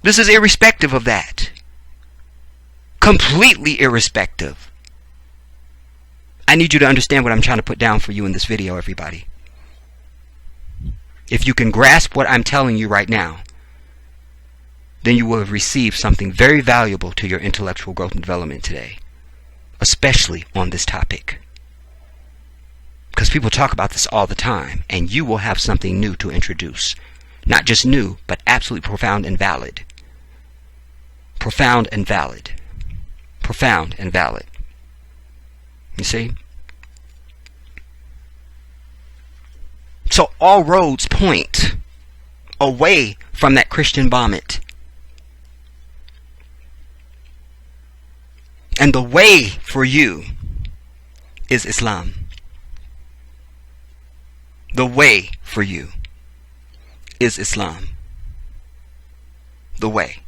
This is irrespective of that. Completely irrespective. I need you to understand what I'm trying to put down for you in this video, everybody. If you can grasp what I'm telling you right now, then you will have received something very valuable to your intellectual growth and development today, especially on this topic. Because people talk about this all the time, and you will have something new to introduce. Not just new, but absolutely profound and valid. Profound and valid. Profound and valid. You see? So all roads point away from that Christian vomit. And the way for you is Islam. The way for you is Islam. The way.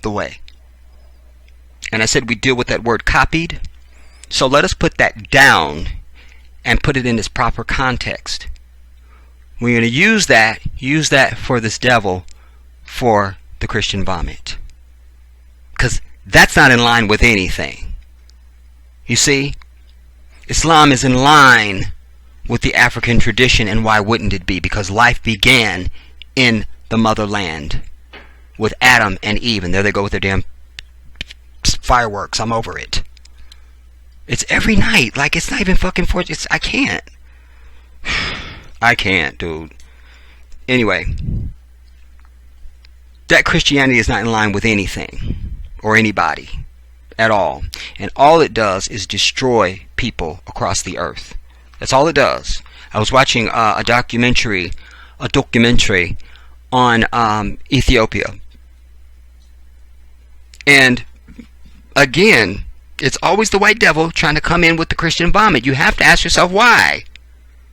The way. And I said we deal with that word copied. So let us put that down and put it in its proper context. We're going to use that for this devil for the Christian vomit. Because that's not in line with anything. You see? Islam is in line with the African tradition, and why wouldn't it be? Because life began in the motherland with Adam and Eve, and there they go with their damn fireworks. I'm over it. It's every night. Like, it's not even fucking I can't. I can't, dude. Anyway. That Christianity is not in line with anything. Or anybody. At all. And all it does is destroy people across the earth. That's all it does. I was watching a documentary on Ethiopia. And, again, it's always the white devil trying to come in with the Christian vomit. You have to ask yourself why.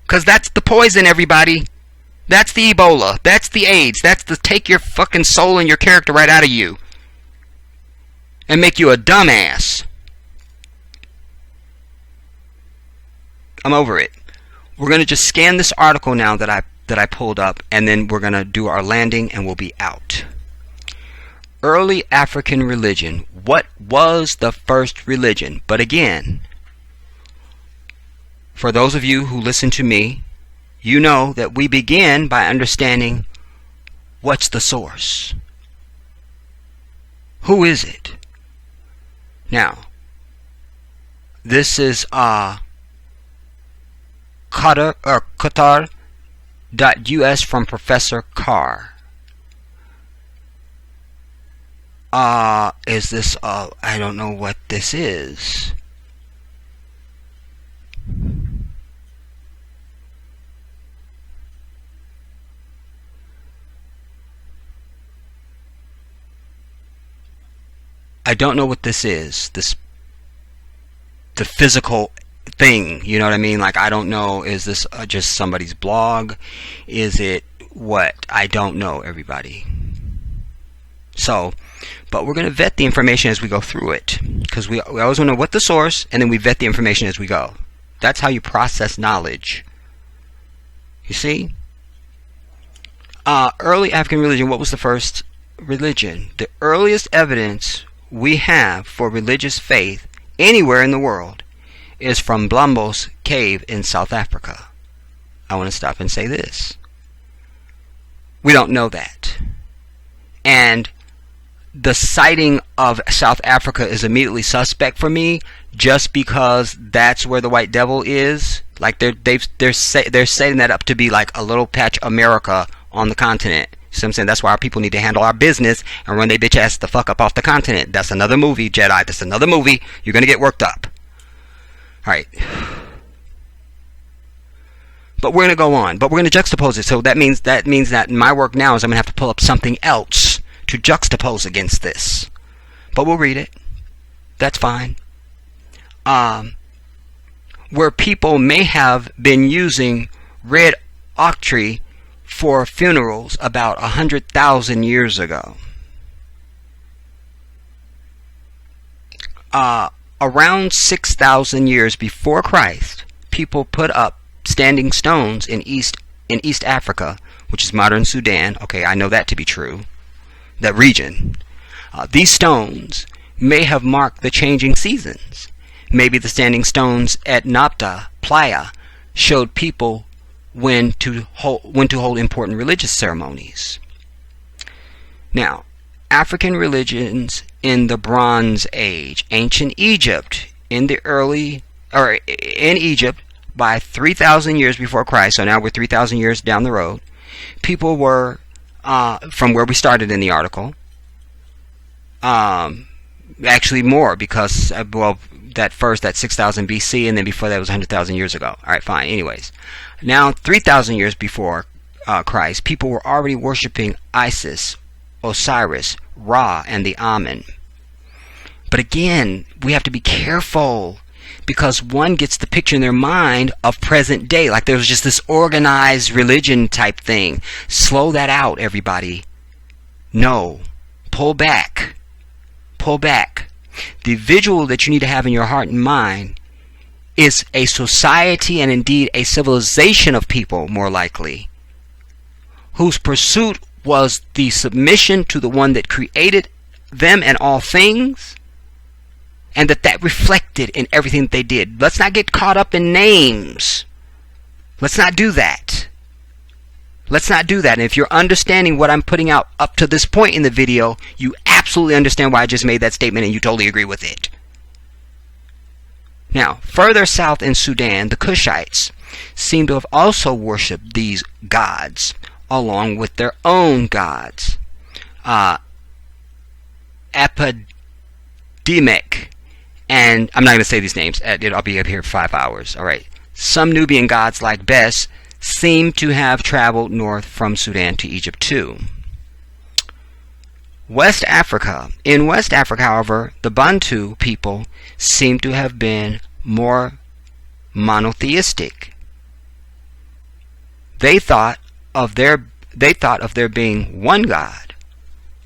Because that's the poison, everybody. That's the Ebola. That's the AIDS. That's the take your fucking soul and your character right out of you. And make you a dumbass. I'm over it. We're going to just scan this article now that I pulled up, and then we're going to do our landing and we'll be out. Early African religion. What was the first religion? But again, for those of you who listen to me, you know that we begin by understanding what's the source. Who is it? Now, this is Qatar.us from Professor Carr. Is this, I don't know what this is. I don't know what this is. The physical thing, you know what I mean? Like, I don't know, is this just somebody's blog? Is it what? I don't know, everybody. So, but we're going to vet the information as we go through it, because we always want to know what the source, and then we vet the information as we go. That's how you process knowledge. You see? Early African religion, what was the first religion? The earliest evidence we have for religious faith anywhere in the world is from Blombos Cave in South Africa. I want to stop and say this. We don't know that. And the citing of South Africa is immediately suspect for me, just because that's where the white devil is. Like they're setting that up to be like a little patch America on the continent. You see what I'm saying? That's why our people need to handle our business and run their bitch ass the fuck up off the continent. That's another movie, Jedi. That's another movie. You're gonna get worked up. Alright. But we're gonna go on. But we're gonna juxtapose it. So that means that in my work now is I'm gonna have to pull up something else to juxtapose against this. But we'll read it. That's fine. Where people may have been using red octree for funerals about 100,000 years ago. Around 6,000 years before Christ, people put up standing stones in East Africa, which is modern Sudan. Okay, I know that to be true. That region. These stones may have marked the changing seasons. Maybe the standing stones at Nabta Playa showed people when to hold important religious ceremonies. Now, African religions in the Bronze Age, ancient Egypt, in Egypt by 3,000 years before Christ. So now we're 3,000 years down the road. People were from where we started in the article. Actually more, because that 6,000 BC, and then before that was 100,000 years ago. All right, fine. Anyways, now 3,000 years before Christ, people were already worshiping Isis, Osiris, Ra, and the Amen. But again, we have to be careful, because one gets the picture in their mind of present day, like there was just this organized religion type thing. Slow that out, everybody. No. Pull back. Pull back. The visual that you need to have in your heart and mind is a society, and indeed a civilization of people, more likely, whose pursuit was the submission to the one that created them and all things, and that reflected in everything that they did. Let's not get caught up in names. Let's not do that. Let's not do that. And if you're understanding what I'm putting out up to this point in the video, you absolutely understand why I just made that statement, and you totally agree with it. Now, further south in Sudan, the Kushites seem to have also worshipped these gods along with their own gods. Epidemic, and I'm not going to say these names. I'll be up here for 5 hours. All right. Some Nubian gods like Bes seem to have traveled north from Sudan to Egypt too. West Africa. In West Africa, however, the Bantu people seem to have been more monotheistic. They thought of there being one God,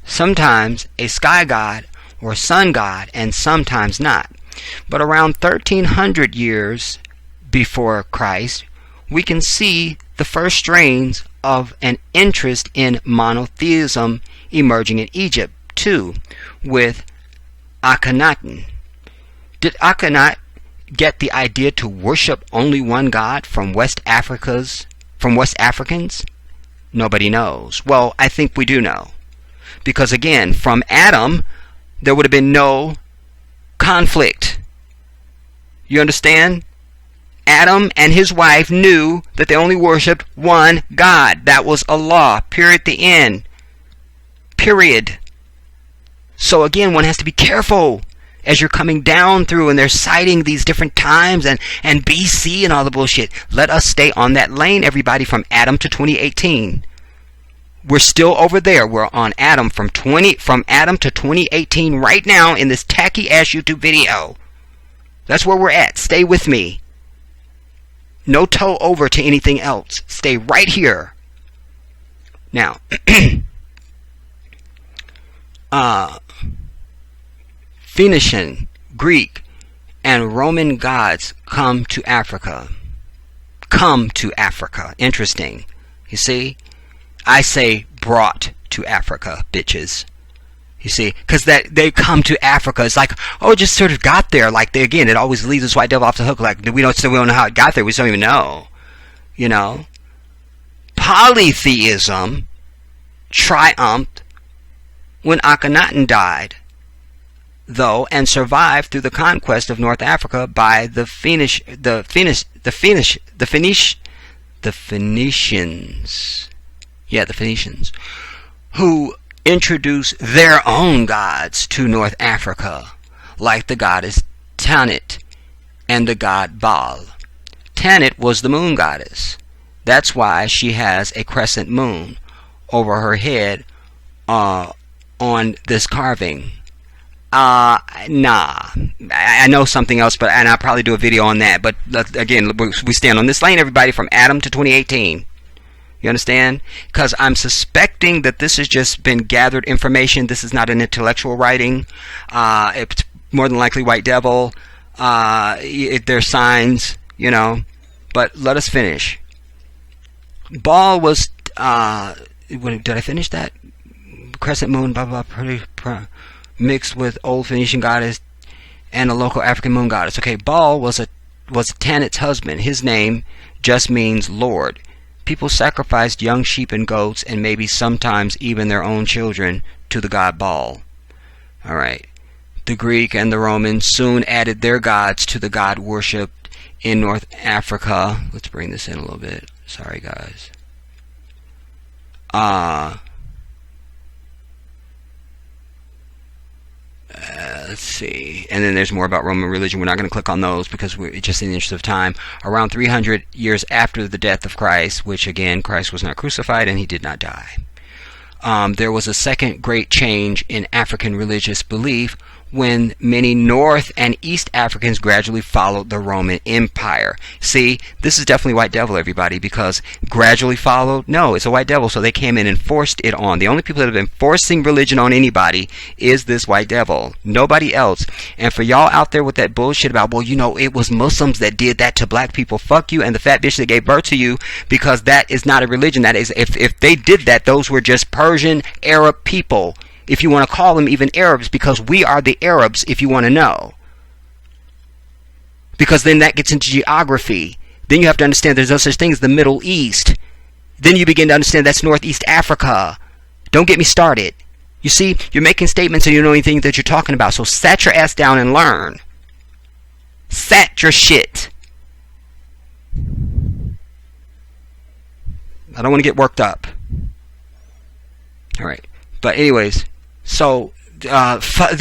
sometimes a sky god or sun god, and sometimes not. But around 1300 years before Christ, we can see the first strains of an interest in monotheism emerging in Egypt too, with Akhenaten. Did Akhenaten get the idea to worship only one God from West Africans? Nobody knows. Well, I think we do know. Because again, from Adam, there would have been no conflict. You understand? Adam and his wife knew that they only worshipped one God. That was Allah. Period. The end. Period. So again, one has to be careful as you're coming down through and they're citing these different times and BC and all the bullshit. Let us stay on that lane, everybody, from Adam to 2018. We're still over there. We're on Adam from Adam to 2018 right now in this tacky ass YouTube video. That's where we're at. Stay with me. No toe over to anything else. Stay right here. Now, Phoenician, Greek, and Roman gods come to Africa. Come to Africa. Interesting. You see? I say brought to Africa, bitches. You see? Because that they come to Africa. It's like, oh, it just sort of got there. Like, again, it always leaves this white devil off the hook. Like, we don't know how it got there. We just don't even know. You know? Polytheism triumphed when Akhenaten died, though, and survived through the conquest of North Africa by the Phoenicians. Yeah, the Phoenicians, who introduced their own gods to North Africa, like the goddess Tanit and the god Baal. Tanit was the moon goddess. That's why she has a crescent moon over her head on this carving. Nah. I know something else, and I'll probably do a video on that. But again, we stand on this lane, everybody, from Adam to 2018. You understand? Because I'm suspecting that this has just been gathered information. This is not an intellectual writing. It's more than likely white devil. There's signs, you know. But let us finish. Baal was... did I finish that? Crescent moon, blah, blah, blah, mixed with old Phoenician goddess and a local African moon goddess. Okay, Baal was Tanit's husband. His name just means Lord. People sacrificed young sheep and goats and maybe sometimes even their own children to the god Baal. Alright. The Greek and the Romans soon added their gods to the god worshipped in North Africa. Let's bring this in a little bit. Sorry, guys. Let's see. And then there's more about Roman religion. We're not going to click on those because we're just in the interest of time. Around 300 years after the death of Christ, which again, Christ was not crucified and he did not die. There was a second great change in African religious belief when many North and East Africans gradually followed the Roman Empire. See, this is definitely white devil, everybody, because gradually followed? No, it's a white devil, so they came in and forced it on. The only people that have been forcing religion on anybody is this white devil. Nobody else. And for y'all out there with that bullshit about, well, you know, it was Muslims that did that to black people, fuck you and the fat bitch that gave birth to you, because that is not a religion. That is, if they did that, those were just Persian, Arab people. If you want to call them even Arabs, because we are the Arabs, if you want to know. Because then that gets into geography. Then you have to understand there's no such thing as the Middle East. Then you begin to understand that's Northeast Africa. Don't get me started. You see, you're making statements and you don't know anything that you're talking about. So sat your ass down and learn. Sat your shit. I don't want to get worked up. Alright. But anyways... So,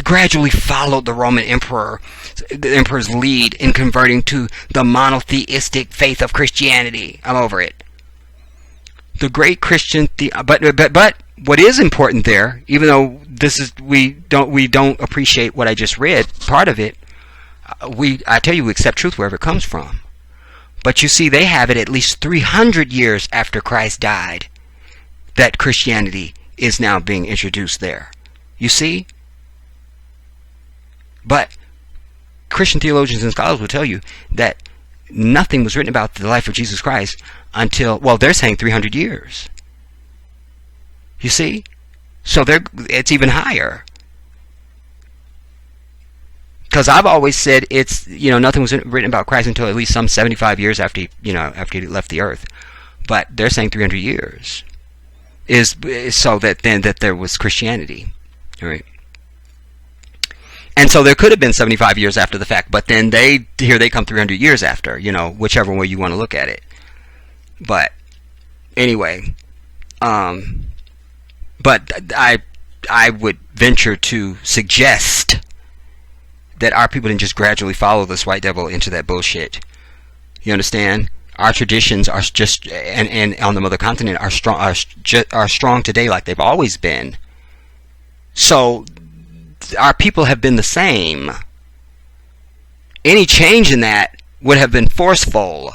gradually followed the Roman the emperor's lead in converting to the monotheistic faith of Christianity. I'm over it. The great Christian, but what is important there, even though this is we don't appreciate what I just read, part of it, I tell you, we accept truth wherever it comes from. But you see, they have it at least 300 years after Christ died that Christianity is now being introduced there. You see? But Christian theologians and scholars will tell you that nothing was written about the life of Jesus Christ until, well, they're saying 300 years. You see? So it's even higher. Because I've always said it's, nothing was written about Christ until at least some 75 years after he left the earth. But they're saying 300 years is so that then that there was Christianity. All right. And so there could have been 75 years after the fact, but then here they come 300 years after, whichever way you want to look at it. But anyway, but I I would venture to suggest that our people didn't just gradually follow this white devil into that bullshit. You understand? Our traditions are just, and on the mother continent, are strong today like they've always been. So our people have been the same. Any change in that would have been forceful.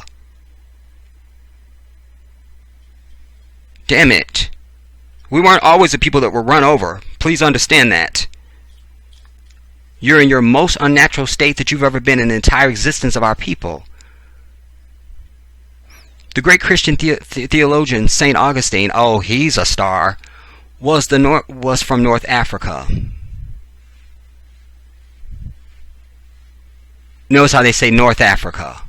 Damn it. We weren't always the people that were run over. Please understand that. You're in your most unnatural state that you've ever been in the entire existence of our people. The great Christian theologian St. Augustine, oh, he's a star, was from North Africa. Notice how they say North Africa.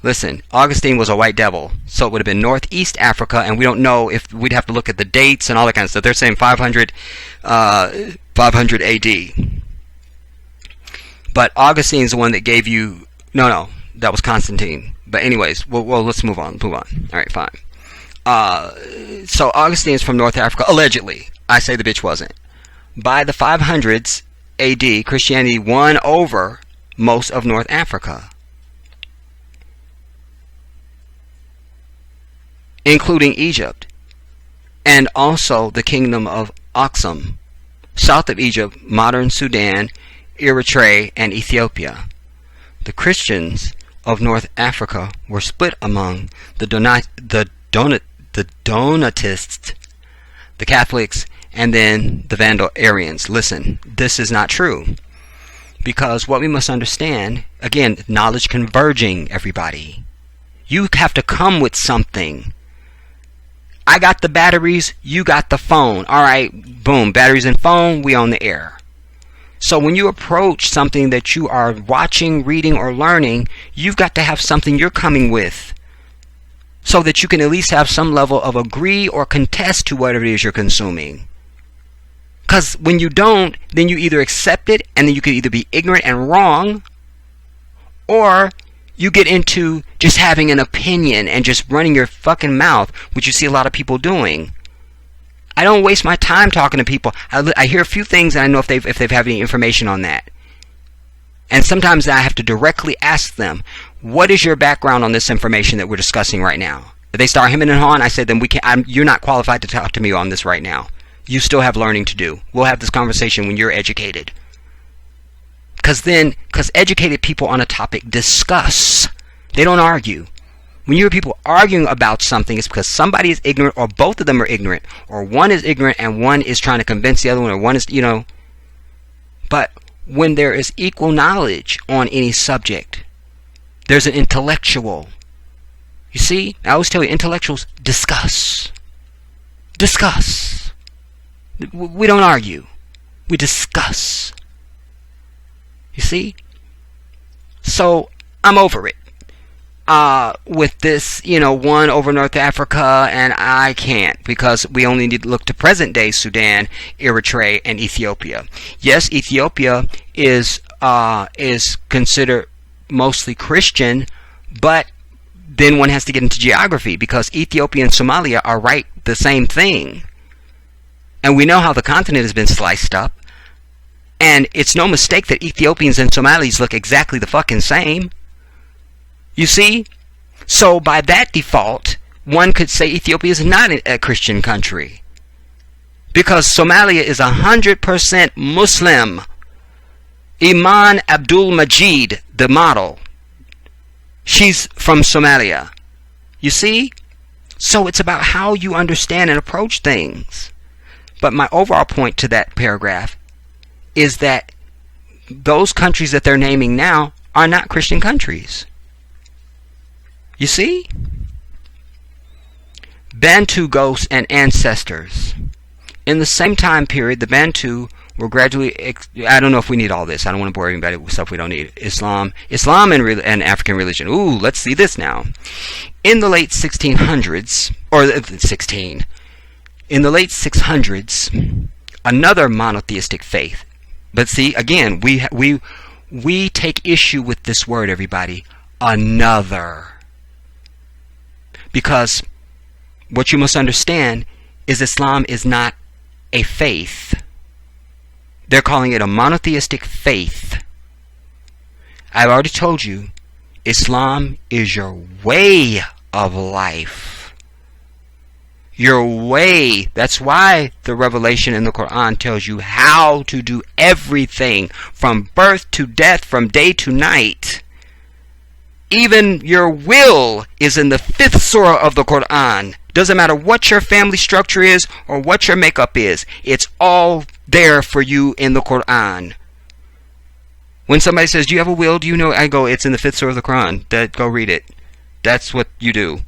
Listen, Augustine was a white devil, so it would have been Northeast Africa, and we don't know if we'd have to look at the dates and all that kind of stuff. They're saying 500 AD. But Augustine's the one that gave you... No, that was Constantine. But anyways, well, let's move on. All right, fine. So Augustine's from North Africa, allegedly. I say the bitch wasn't. By the 500s AD, Christianity won over most of North Africa, including Egypt, and also the kingdom of Aksum, south of Egypt, modern Sudan, Eritrea, and Ethiopia. The Christians of North Africa were split among the Donatists, the Catholics, and then the Vandal Arians. Listen, this is not true. Because what we must understand, again, knowledge converging, everybody. You have to come with something. I got the batteries, you got the phone. Alright, boom, batteries and phone, we on the air. So when you approach something that you are watching, reading, or learning, you've got to have something you're coming with, so that you can at least have some level of agree or contest to whatever it is you're consuming. Because when you don't, then you either accept it, and then you could either be ignorant and wrong, or you get into just having an opinion and just running your fucking mouth, which you see a lot of people doing. I don't waste my time talking to people. I hear a few things, and I know if they've have any information on that. And sometimes I have to directly ask them, what is your background on this information that we're discussing right now? If they start hemming and hawing, I say, then you're not qualified to talk to me on this right now. You still have learning to do. We'll have this conversation when you're educated. Because educated people on a topic discuss. They don't argue. When you hear people arguing about something, it's because somebody is ignorant, or both of them are ignorant, or one is ignorant and one is trying to convince the other one, or one is, But when there is equal knowledge on any subject, there's an intellectual. You see, I always tell you, intellectuals discuss. Discuss. We don't argue. We discuss. You see? So, I'm over it. With this, one over North Africa, and I can't, because we only need to look to present day Sudan, Eritrea, and Ethiopia. Yes, Ethiopia is considered mostly Christian, but then one has to get into geography, because Ethiopia and Somalia are right the same thing. And we know how the continent has been sliced up. And it's no mistake that Ethiopians and Somalis look exactly the fucking same. You see? So by that default, one could say Ethiopia is not a Christian country. Because Somalia is 100% Muslim. Iman Abdul Majid, the model, she's from Somalia. You see? So it's about how you understand and approach things. But my overall point to that paragraph is that those countries that they're naming now are not Christian countries. You see? Bantu ghosts and ancestors. In the same time period, the Bantu were gradually... I don't know if we need all this. I don't want to bore everybody with stuff we don't need. Islam and African religion. Ooh, let's see this now. In the late 1600s, in the late 600s, another monotheistic faith. But see, again, we take issue with this word, everybody. Another. Because what you must understand is Islam is not a faith. They're calling it a monotheistic faith. I've already told you, Islam is your way of life. Your way. That's why the revelation in the Quran tells you how to do everything from birth to death, from day to night. Even your will is in the 5th surah of the Quran. Doesn't matter what your family structure is or what your makeup is. It's all there for you in the Quran. When somebody says, do you have a will? Do you know? I go, it's in the 5th surah of the Quran. Go read it. That's what you do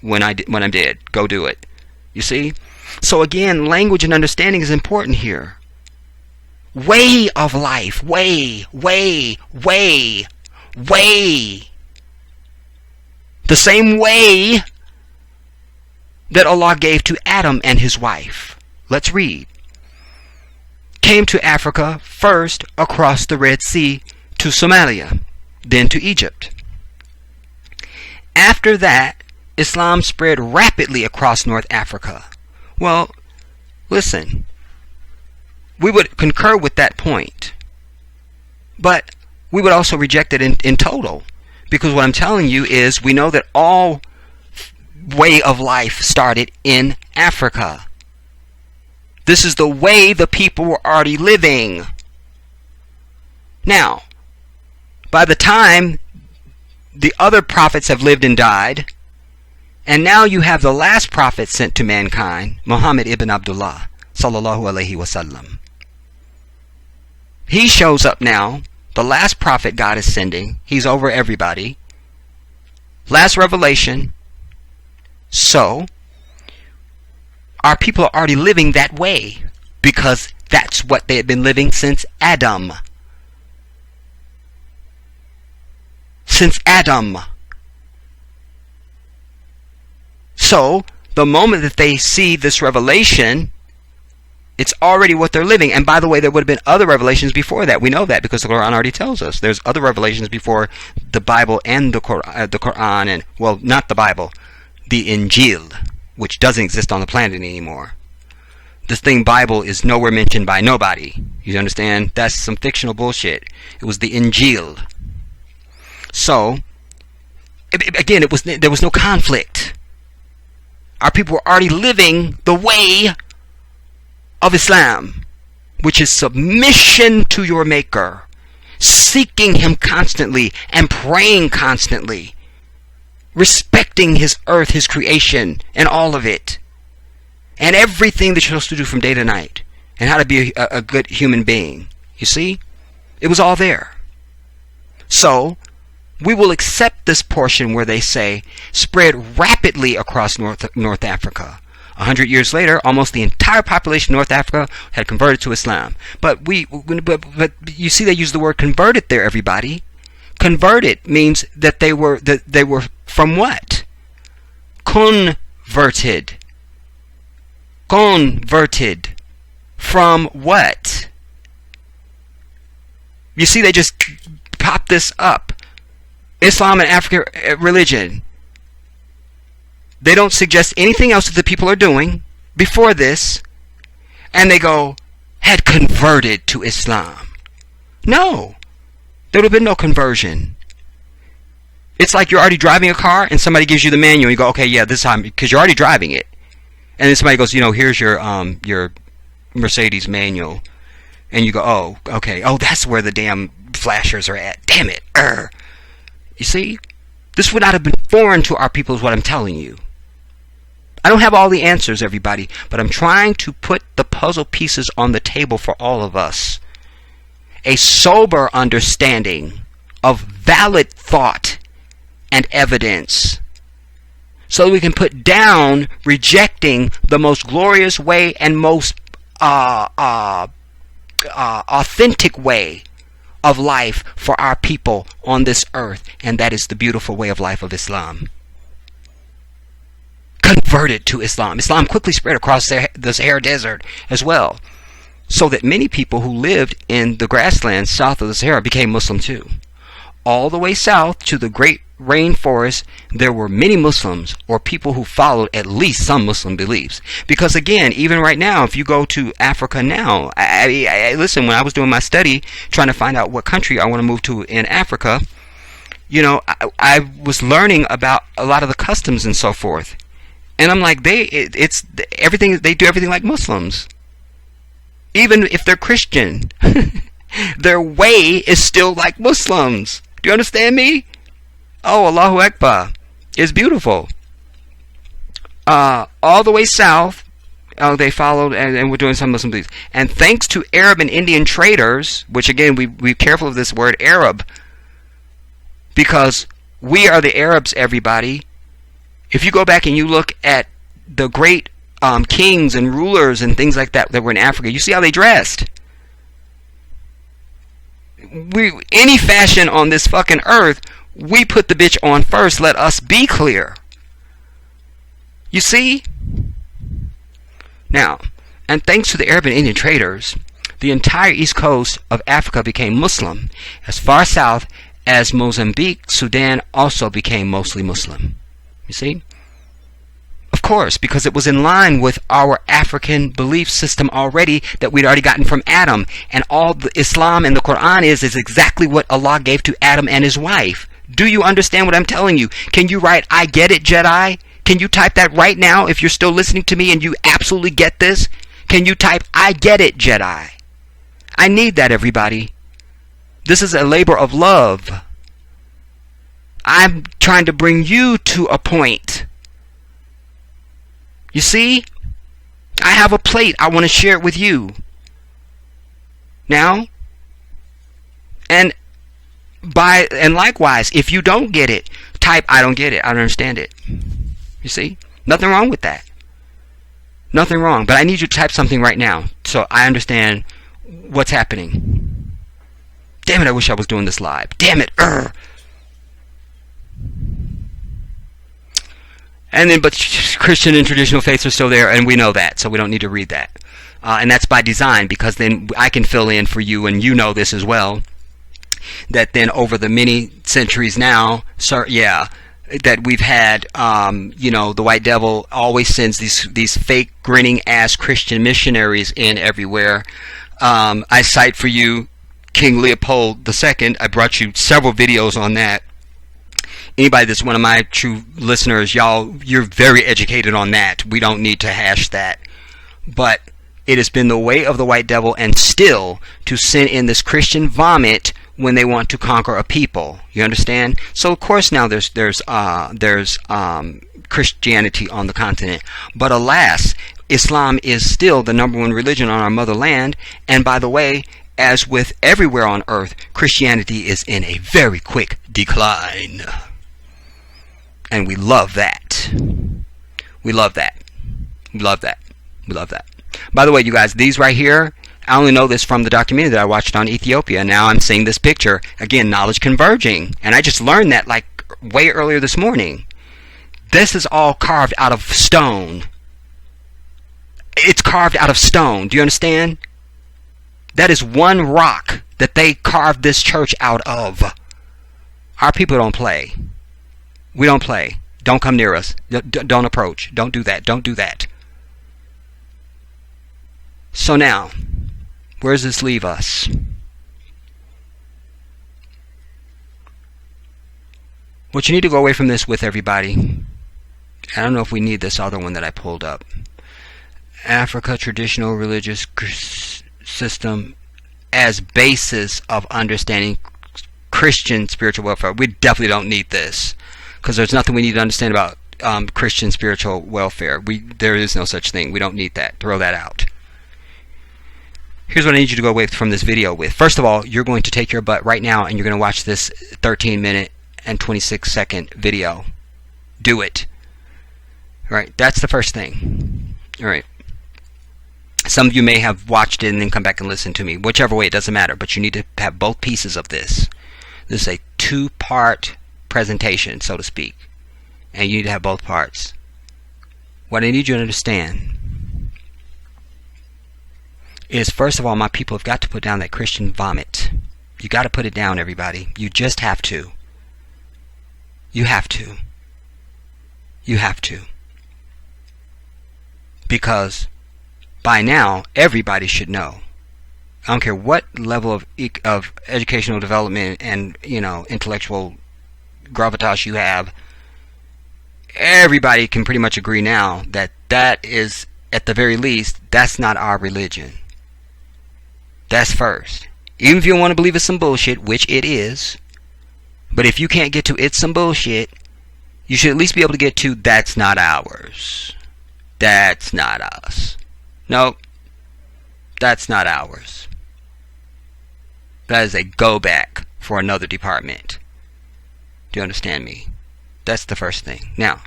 when I'm dead. Go do it. You see? So again, language and understanding is important here. Way of life. Way. The same way that Allah gave to Adam and his wife. Let's read. Came to Africa first across the Red Sea to Somalia, then to Egypt. After that, Islam spread rapidly across North Africa. Well, listen, we would concur with that point, but we would also reject it in total, because what I'm telling you is we know that all way of life started in Africa. This is the way the people were already living. Now, by the time the other prophets have lived and died, and now you have the last prophet sent to mankind, Muhammad ibn Abdullah, sallallahu alaihi wasallam. He shows up now, the last prophet God is sending. He's over everybody. Last revelation. So, our people are already living that way because that's what they had been living since Adam. Since Adam. So, the moment that they see this revelation, it's already what they're living. And by the way, there would have been other revelations before that. We know that because the Quran already tells us. There's other revelations before the Bible and the Quran, and, well, not the Bible, the Injil, which doesn't exist on the planet anymore. This thing Bible is nowhere mentioned by nobody. You understand? That's some fictional bullshit. It was the Injil. So, again, there was no conflict. Our people were already living the way of Islam, which is submission to your Maker, seeking Him constantly and praying constantly, respecting His earth, His creation, and all of it, and everything that you're supposed to do from day to night, and how to be a good human being. You see? It was all there. So, we will accept this portion where they say, spread rapidly across North Africa. 100 years later, almost the entire population of North Africa had converted to Islam. But you see they use the word converted there, everybody. Converted means that they were from what? Converted. Converted. From what? You see, they just pop this up. Islam and African religion. They don't suggest anything else that the people are doing before this, and they go, had converted to Islam. No. There would have been no conversion. It's like you're already driving a car and somebody gives you the manual. You go, okay, yeah, this time, because you're already driving it. And then somebody goes, here's your Mercedes manual. And you go, oh, okay. Oh, that's where the damn flashers are at. Damn it. You see? This would not have been foreign to our people is what I'm telling you. I don't have all the answers, everybody, but I'm trying to put the puzzle pieces on the table for all of us. A sober understanding of valid thought and evidence, so that we can put down rejecting the most glorious way and most authentic way of life for our people on this earth, and that is the beautiful way of life of Islam. Converted to Islam. Islam quickly spread across the Sahara Desert as well, so that many people who lived in the grasslands south of the Sahara became Muslim too. All the way south to the Great rainforest, there were many Muslims or people who followed at least some Muslim beliefs. Because again, even right now, if you go to Africa now, listen, when I was doing my study, trying to find out what country I want to move to in Africa, you know, I was learning about a lot of the customs and so forth. And I'm like, they do everything like Muslims. Even if they're Christian, their way is still like Muslims. Do you understand me? Oh, Allahu Akbar. It's beautiful. All the way south, they followed and were doing some Muslim beliefs. And thanks to Arab and Indian traders, which again, we're careful of this word Arab, because we are the Arabs, everybody. If you go back and you look at the great kings and rulers and things like that were in Africa, you see how they dressed. Any fashion on this fucking earth, we put the bitch on first. Let us be clear. You see? Now, and thanks to the Arab and Indian traders, the entire east coast of Africa became Muslim. As far south as Mozambique, Sudan also became mostly Muslim. You see? Of course, because it was in line with our African belief system already that we'd already gotten from Adam. And all the Islam and the Quran is exactly what Allah gave to Adam and his wife. Do you understand what I'm telling you? Can you write, I get it, Jedi? Can you type that right now if you're still listening to me and you absolutely get this? Can you type, I get it, Jedi? I need that, everybody. This is a labor of love. I'm trying to bring you to a point. You see? I have a plate. I want to share it with you. Now? And likewise, if you don't get it, type, I don't get it. I don't understand it. You see? Nothing wrong with that. Nothing wrong. But I need you to type something right now so I understand what's happening. Damn it, I wish I was doing this live. Damn it. And then, but Christian and traditional faiths are still there, and we know that, so we don't need to read that. And that's by design, because then I can fill in for you, and you know this as well, that then over the many centuries now, that we've had, the white devil always sends these fake grinning ass Christian missionaries in everywhere. I cite for you King Leopold II. I brought you several videos on that. Anybody that's one of my true listeners, you're very educated on that. We don't need to hash that. But it has been the way of the white devil and still to send in this Christian vomit when they want to conquer a people. You understand? So of course now there's Christianity on the continent. But alas, Islam is still the #1 religion on our motherland. And by the way, as with everywhere on earth, Christianity is in a very quick decline. And we love that. We love that. We love that. We love that. By the way, you guys, these right here, I only know this from the documentary that I watched on Ethiopia. Now I'm seeing this picture. Again, knowledge converging. And I just learned that like way earlier this morning. This is all carved out of stone. It's carved out of stone. Do you understand? That is one rock that they carved this church out of. Our people don't play. We don't play. Don't come near us. Don't approach. Don't do that. Don't do that. So now, where does this leave us? What you need to go away from this with, everybody, I don't know if we need this other one that I pulled up. Africa traditional religious system as basis of understanding Christian spiritual welfare. We definitely don't need this, because there's nothing we need to understand about Christian spiritual welfare. There is no such thing. We don't need that. Throw that out. Here's what I need you to go away from this video with. First of all, you're going to take your butt right now and you're going to watch this 13-minute and 26-second video. Do it. All right, that's the first thing. All right. Some of you may have watched it and then come back and listen to me. Whichever way, it doesn't matter. But you need to have both pieces of this. This is a two-part presentation, so to speak. And you need to have both parts. What I need you to understand is, first of all, my people have got to put down that Christian vomit. You got to put it down, everybody. You just have to. You have to. You have to. Because by now, everybody should know. I don't care what level of educational development and, intellectual gravitas you have. Everybody can pretty much agree now that that is, at the very least, that's not our religion. That's first. Even if you want to believe it's some bullshit, which it is, but if you can't get to it's some bullshit, you should at least be able to get to that's not ours. That's not us. Nope. That's not ours. That is a go back for another department. Do you understand me? That's the first thing. Now,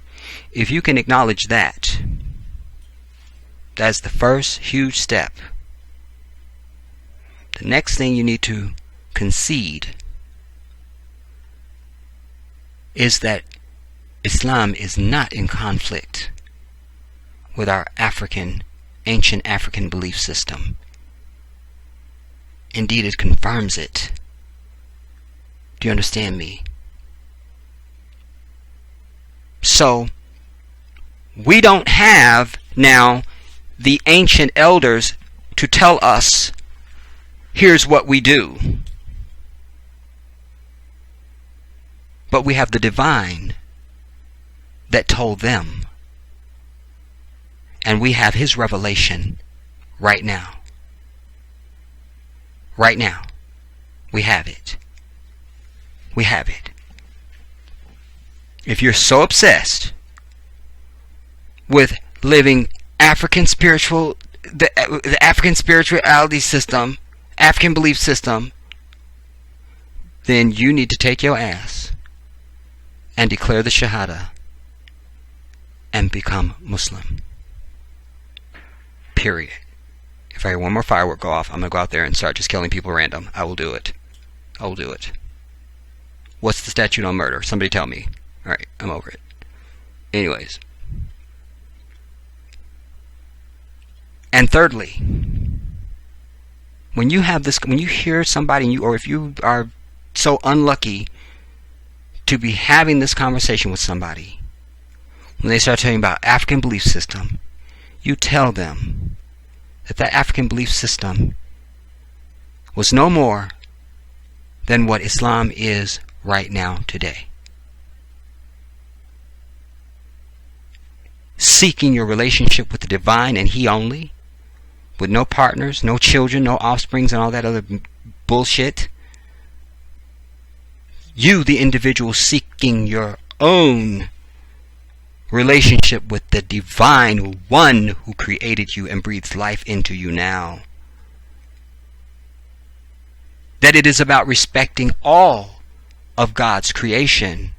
if you can acknowledge that, that's the first huge step. The next thing you need to concede is that Islam is not in conflict with our ancient African belief system. Indeed, it confirms it. Do you understand me? So, we don't have now the ancient elders to tell us, here's what we do. But we have the divine that told them. And we have his revelation right now. Right now. We have it. We have it. If you're so obsessed with living African spiritual, the African spirituality system, African belief system, then you need to take your ass and declare the Shahada and become Muslim. Period. If I hear one more firework go off, I'm going to go out there and start just killing people random. I will do it. I will do it. What's the statute on murder? Somebody tell me. Alright, I'm over it. Anyways. And thirdly, when you have this, when you hear somebody, or if you are so unlucky to be having this conversation with somebody, when they start telling you about African belief system, you tell them that that African belief system was no more than what Islam is right now today. Seeking your relationship with the divine and he only, with no partners, no children, no offsprings, and all that other bullshit. You, the individual, seeking your own relationship with the divine one who created you and breathes life into you now. That it is about respecting all of God's creation,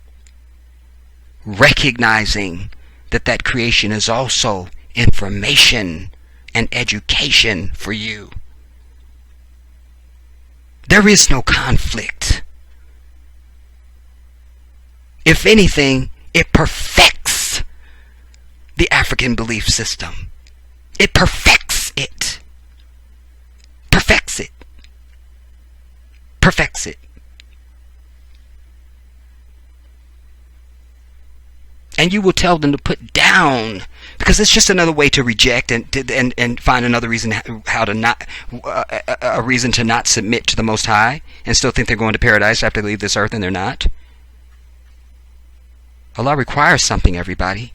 recognizing that that creation is also information and education for you. There is no conflict. If anything, it perfects the African belief system. It perfects it. Perfects it. Perfects it. And you will tell them to put down, because it's just another way to reject and find another reason how to not a reason to not submit to the Most High and still think they're going to paradise after they leave this earth, and they're not. Allah requires something, everybody.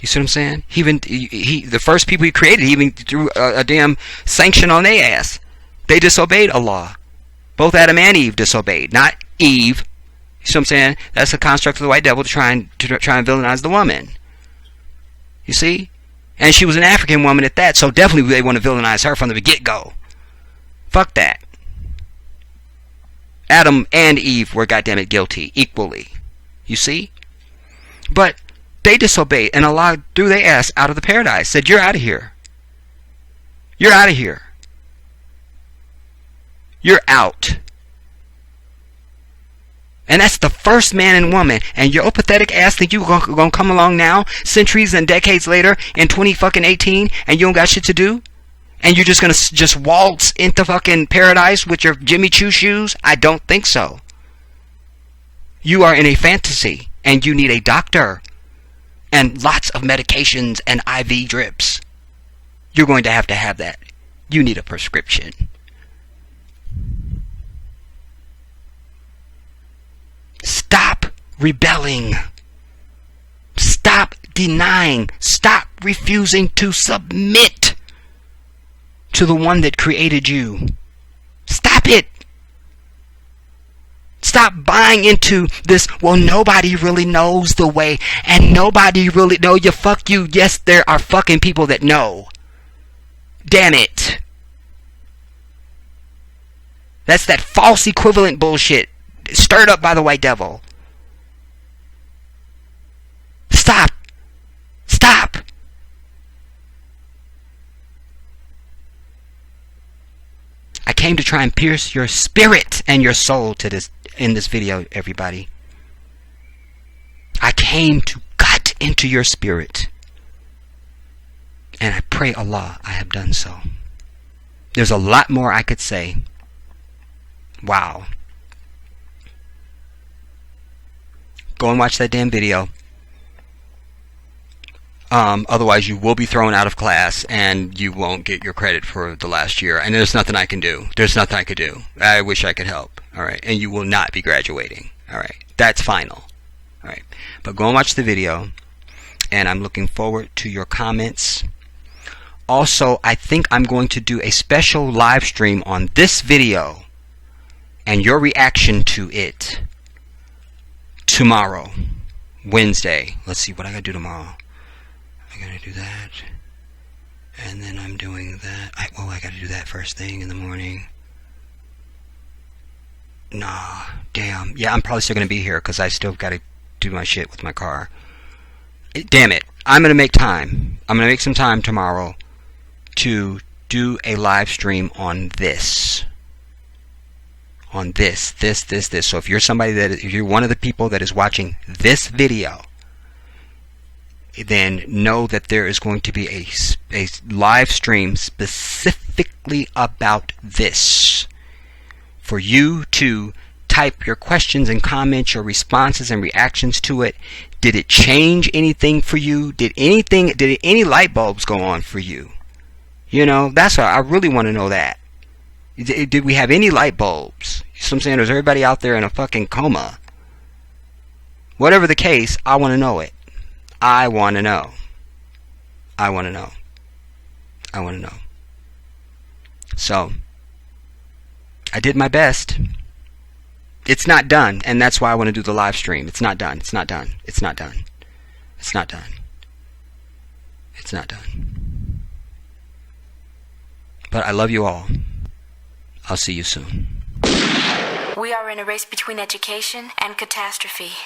You see what I'm saying? The first people He created, He even threw a damn sanction on their ass. They disobeyed Allah. Both Adam and Eve disobeyed, not Eve. You see what I'm saying? That's a construct of the white devil to try and villainize the woman. You see? And she was an African woman at that, so definitely they want to villainize her from the get-go. Fuck that. Adam and Eve were goddammit guilty equally. You see? But they disobeyed, and Allah threw their ass out of the paradise. Said, you're out of here. You're out of here. You're out. And that's the first man and woman. And your pathetic ass think you gonna come along now, centuries and decades later, in 2018, and you don't got shit to do? And you're just gonna just waltz into fucking paradise with your Jimmy Choo shoes? I don't think so. you are in a fantasy and you need a doctor and lots of medications and IV drips, you're going to have that. You need a prescription. Stop rebelling. Stop denying. Stop refusing to submit to the one that created you. Stop it. Stop buying into this, well, nobody really knows the way, and nobody really know you. Fuck you. Yes, there are fucking people that know. Damn it. That's that false equivalent bullshit stirred up by the white devil. Stop. Stop. I came to try and pierce your spirit and your soul in this video, everybody. I came to cut into your spirit. And I pray Allah I have done so. There's a lot more I could say. Wow. Go and watch that damn video. Otherwise you will be thrown out of class and you won't get your credit for the last year. And there's nothing I can do. There's nothing I could do. I wish I could help. Alright. And you will not be graduating. Alright. That's final. Alright. But go and watch the video. And I'm looking forward to your comments. Also, I think I'm going to do a special live stream on this video and your reaction to it tomorrow, Wednesday. Let's see what I gotta do tomorrow. I gotta do that, and then I'm doing that. I gotta do that first thing in the morning. Nah, damn. Yeah, I'm probably still gonna be here because I still gotta do my shit with my car. Damn it. I'm gonna make time. I'm gonna make some time tomorrow to do a live stream on this. On this. So if you're if you're one of the people that is watching this video, then know that there is going to be a live stream specifically about this. For you to type your questions and comments, your responses and reactions to it. Did it change anything for you? Did any light bulbs go on for you? You know, that's what I really want to know. That did we have any light bulbs? So I'm saying, is everybody out there in a fucking coma? Whatever the case, I want to know it. I want to know. I want to know. I want to know. So I did my best. It's not done, and that's why I want to do the live stream. It's not done. It's not done. It's not done. It's not done. It's not done. But I love you all. I'll see you soon. We are in a race between education and catastrophe.